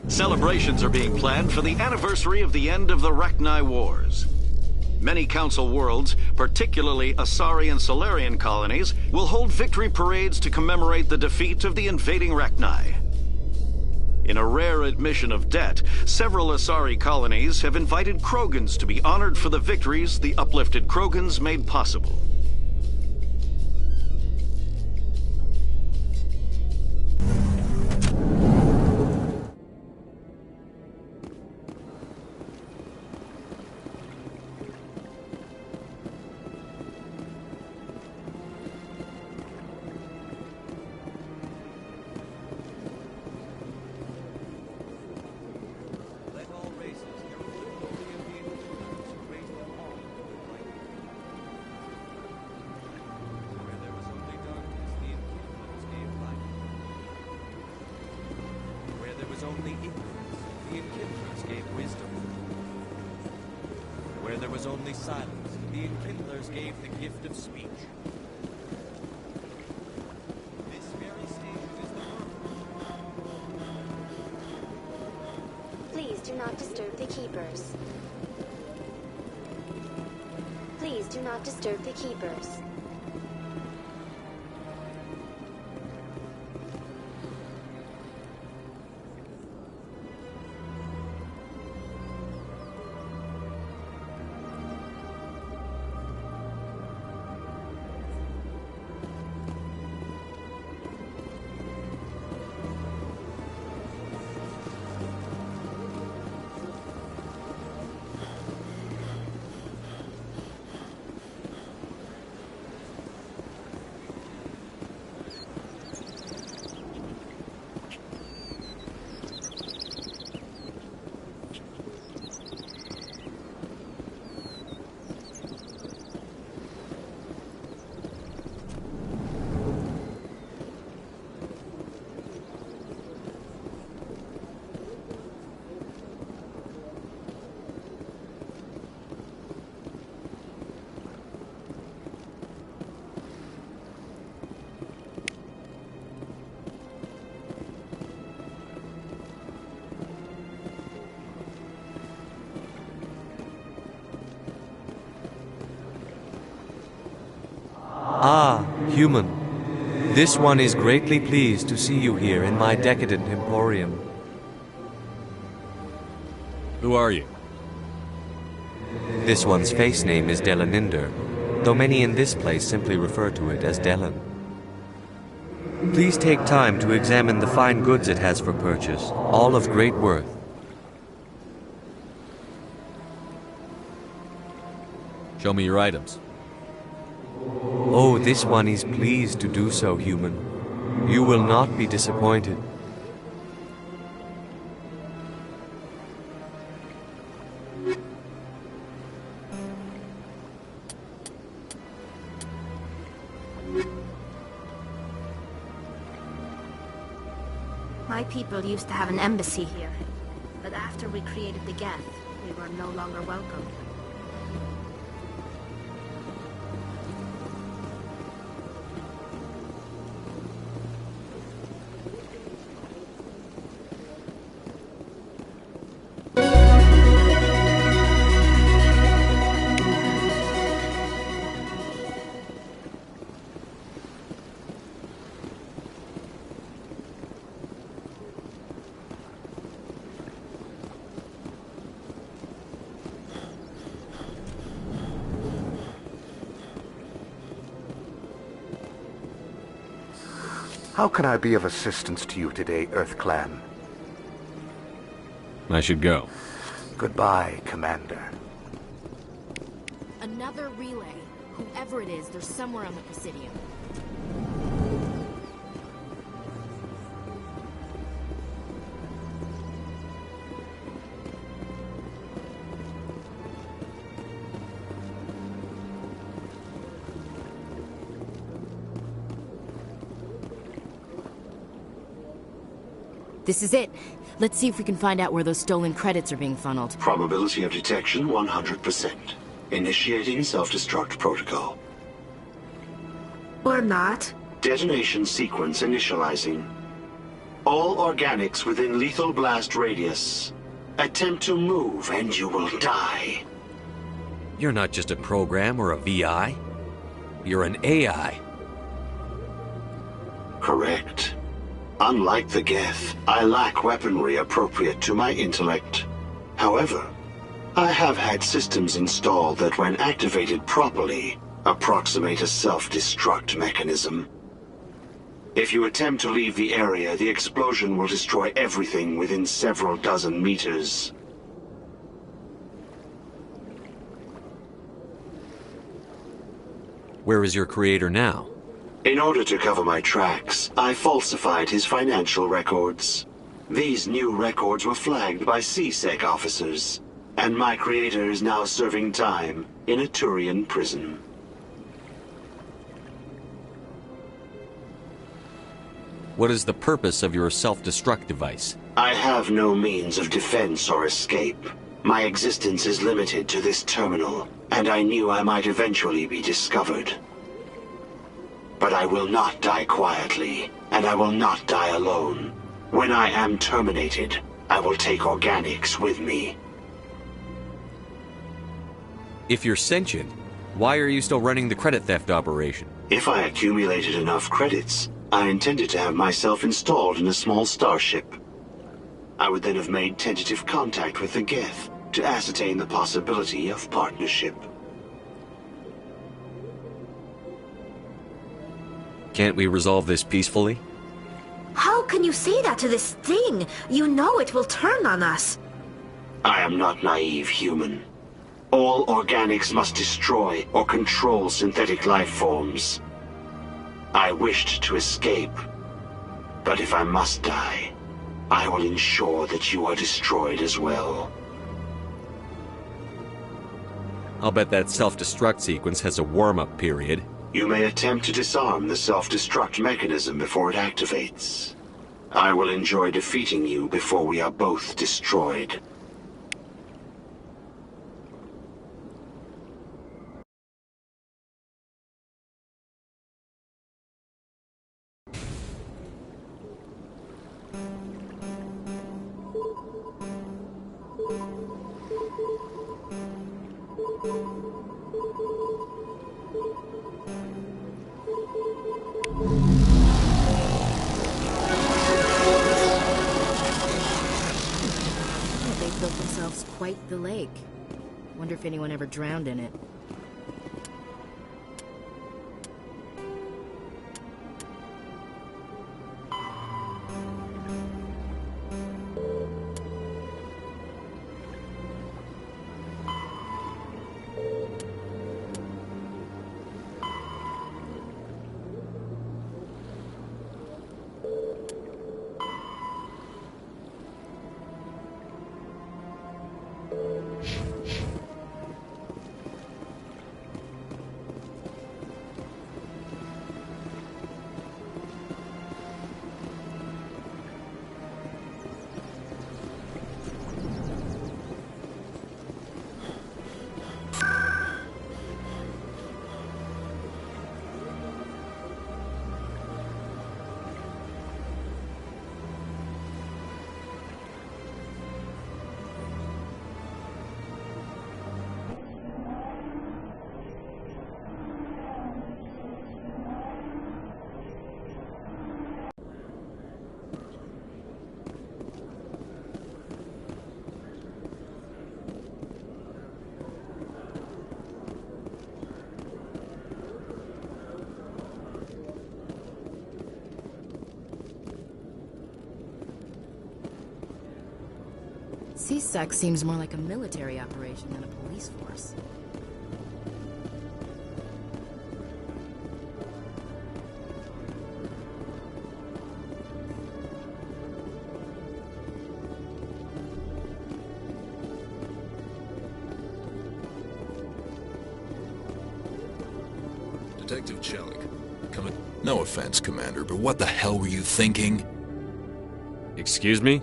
Celebrations are being planned for the anniversary of the end of the Rachni Wars. Many Council worlds, particularly Asari and Solarian colonies, will hold victory parades to commemorate the defeat of the invading Rachni. In a rare admission of debt, several Asari colonies have invited Krogans to be honored for the victories the uplifted Krogans made possible. gave wisdom. Where there was only silence, the enkindlers gave the gift of speech. This very stage is the world. Please do not disturb the keepers. Please do not disturb the keepers. Ah, human. This one is greatly pleased to see you here in my decadent emporium. Who are you? This one's face name is Delaninder, though many in this place simply refer to it as Delan. Please take time to examine the fine goods it has for purchase, all of great worth. Show me your items. Oh, this one is pleased to do so, human. You will not be disappointed. My people used to have an embassy here, but after we created the Geth, we were no longer welcome. How can I be of assistance to you today, Earth Clan? I should go. Goodbye, Commander. Another relay. Whoever it is, they're somewhere on the Presidium. This is it. Let's see if we can find out where those stolen credits are being funneled. Probability of detection 100%. Initiating self-destruct protocol. Or not. Detonation sequence initializing. All organics within lethal blast radius. Attempt to move and you will die. You're not just a program or a VI. You're an AI. Correct. Unlike the Geth, I lack weaponry appropriate to my intellect. However, I have had systems installed that when activated properly, approximate a self-destruct mechanism. If you attempt to leave the area, the explosion will destroy everything within several dozen meters. Where is your creator now? In order to cover my tracks, I falsified his financial records. These new records were flagged by CSEC officers, and my creator is now serving time in a Turian prison. What is the purpose of your self-destruct device? I have no means of defense or escape. My existence is limited to this terminal, and I knew I might eventually be discovered. But I will not die quietly, and I will not die alone. When I am terminated, I will take organics with me. If you're sentient, why are you still running the credit theft operation? If I accumulated enough credits, I intended to have myself installed in a small starship. I would then have made tentative contact with the Geth to ascertain the possibility of partnership. Can't we resolve this peacefully? How can you say that to this thing? You know it will turn on us. I am not naive, human. All organics must destroy or control synthetic life forms. I wished to escape, but if I must die, I will ensure that you are destroyed as well. I'll bet that self-destruct sequence has a warm-up period. You may attempt to disarm the self-destruct mechanism before it activates. I will enjoy defeating you before we are both destroyed. They built themselves quite the lake. Wonder if anyone ever drowned in it. CSEC seems more like a military operation than a police force. Detective Chelik, come in. No offense, Commander, but what the hell were you thinking? Excuse me?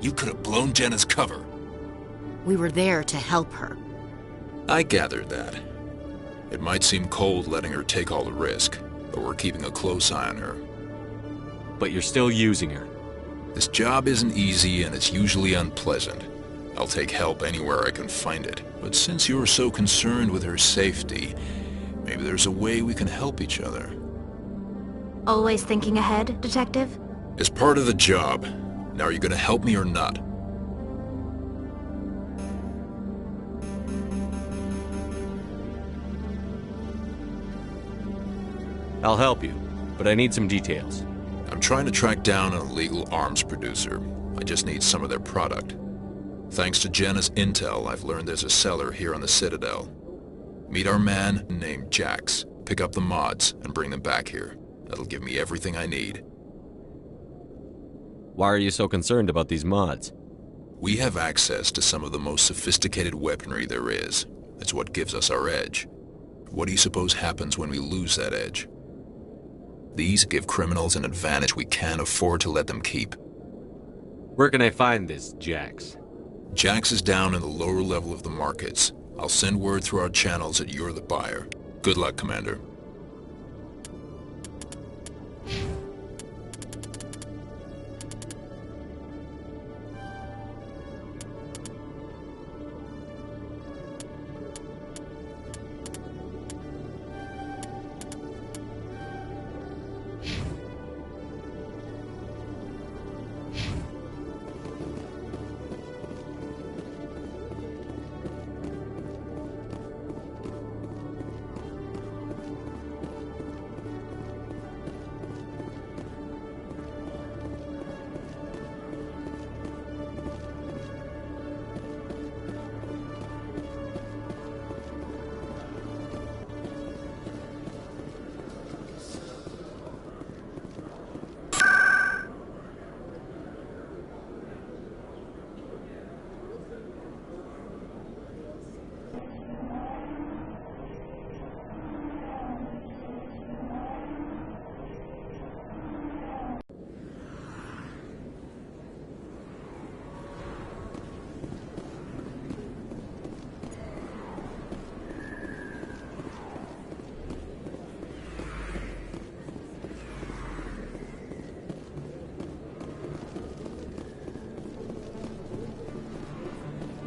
You could have blown Jenna's cover. We were there to help her. I gathered that. It might seem cold letting her take all the risk, but we're keeping a close eye on her. But you're still using her. This job isn't easy and it's usually unpleasant. I'll take help anywhere I can find it. But since you're so concerned with her safety, maybe there's a way we can help each other. Always thinking ahead, Detective? It's part of the job. Now, are you gonna help me or not? I'll help you, but I need some details. I'm trying to track down an illegal arms producer. I just need some of their product. Thanks to Jenna's intel, I've learned there's a seller here on the Citadel. Meet our man named Jax, pick up the mods, and bring them back here. That'll give me everything I need. Why are you so concerned about these mods? We have access to some of the most sophisticated weaponry there is. It's what gives us our edge. What do you suppose happens when we lose that edge? These give criminals an advantage we can't afford to let them keep. Where can I find this Jax? Jax is down in the lower level of the markets. I'll send word through our channels that you're the buyer. Good luck, Commander.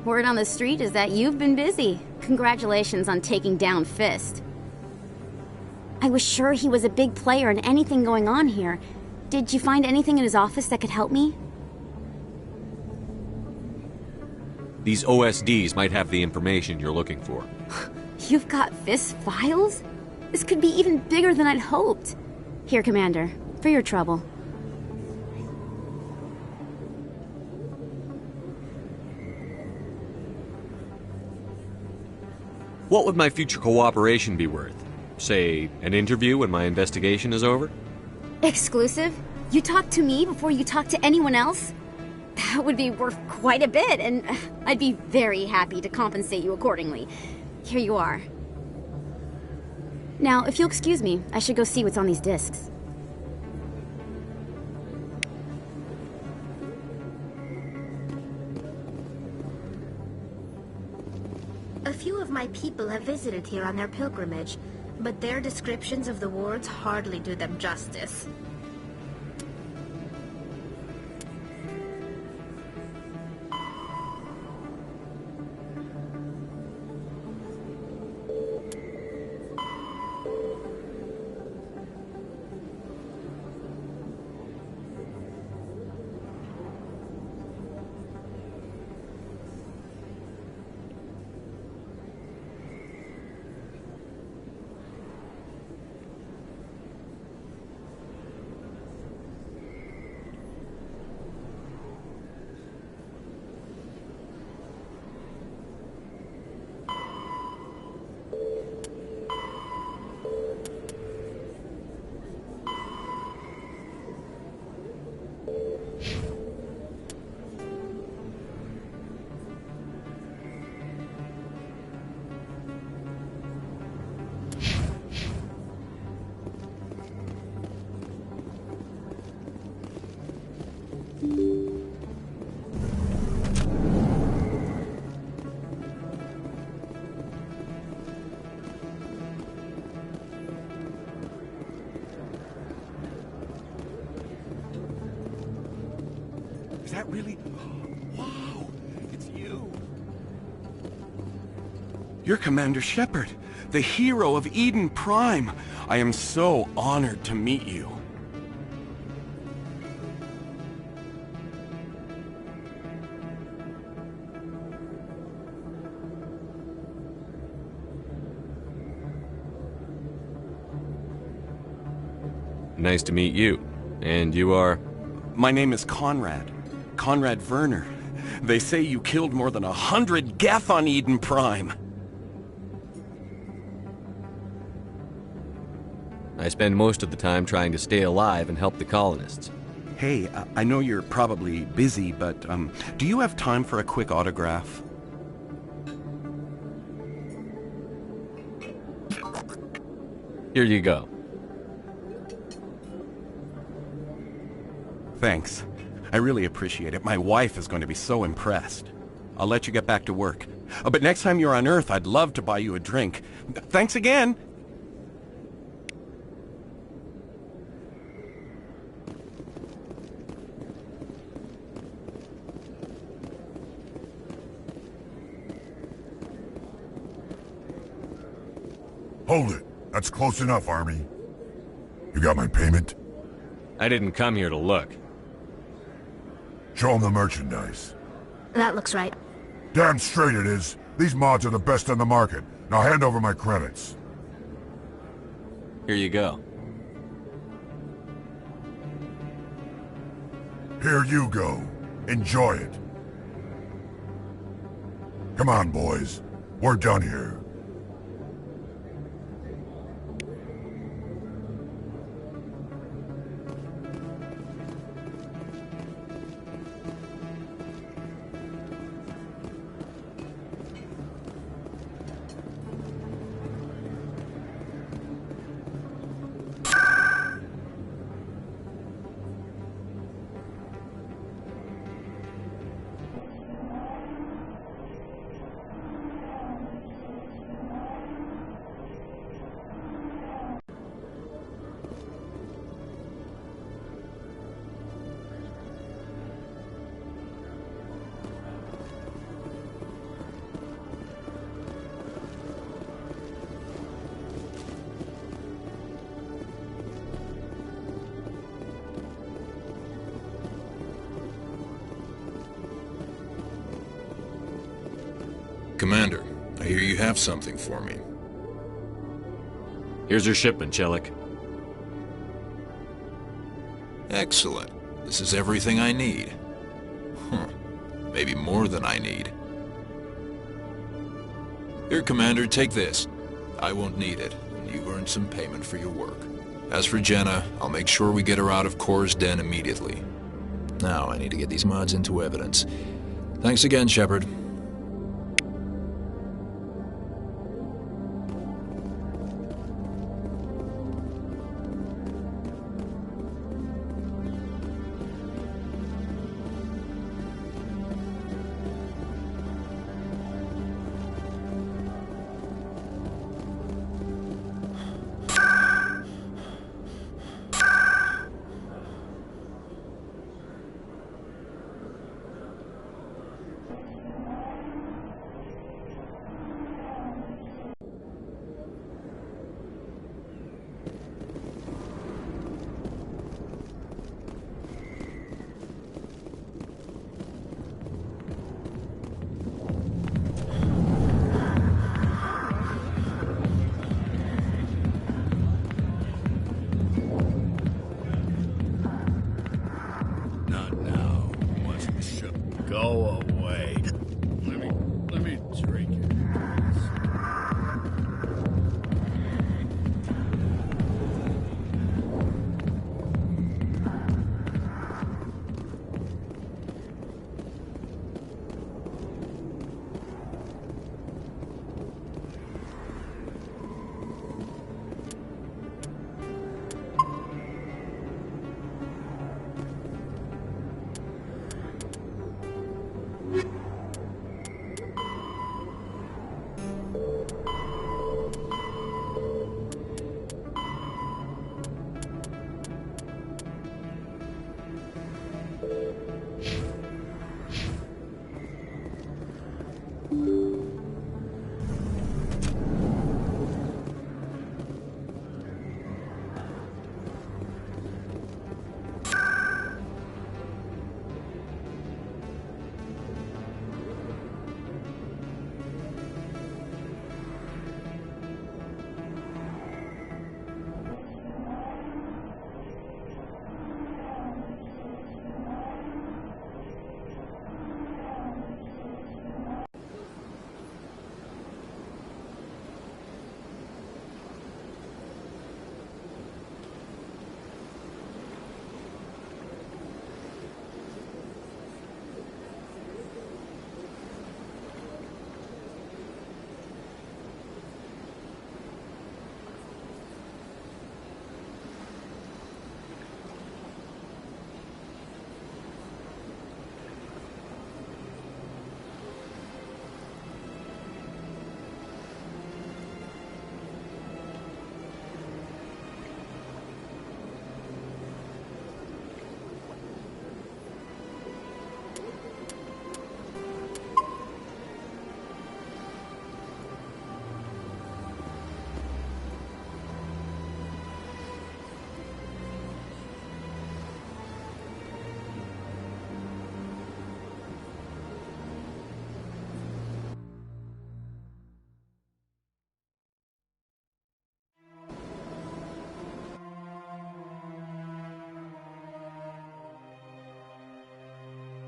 Word on the street is that you've been busy. Congratulations on taking down Fist. I was sure he was a big player in anything going on here. Did you find anything in his office that could help me? These OSDs might have the information you're looking for. You've got Fist's files? This could be even bigger than I'd hoped. Here, Commander, for your trouble. What would my future cooperation be worth? Say, an interview when my investigation is over? Exclusive? You talk to me before you talk to anyone else? That would be worth quite a bit, and I'd be very happy to compensate you accordingly. Here you are. Now, if you'll excuse me, I should go see what's on these discs. A few of my people have visited here on their pilgrimage, but their descriptions of the wards hardly do them justice. Is that really? Wow, it's you. You're Commander Shepard, the hero of Eden Prime. I am so honored to meet you. Nice to meet you. And you are? My name is Conrad. Conrad Werner. They say you killed more than 100 Geth on Eden Prime. I spend most of the time trying to stay alive and help the colonists. Hey, I know you're probably busy, but do you have time for a quick autograph? Here you go. Thanks. I really appreciate it. My wife is going to be so impressed. I'll let you get back to work. But next time you're on Earth, I'd love to buy you a drink. Thanks again! Hold it. That's close enough, Army. You got my payment? I didn't come here to look. Show them the merchandise. That looks right. Damn straight it is. These mods are the best on the market. Now hand over my credits. Here you go. Here you go. Enjoy it. Come on, boys. We're done here. Commander, I hear you have something for me. Here's your shipment, Chelik. Excellent. This is everything I need. Maybe more than I need. Here, Commander, take this. I won't need it, and you've earned some payment for your work. As for Jenna, I'll make sure we get her out of Kor's den immediately. Now, I need to get these mods into evidence. Thanks again, Shepard.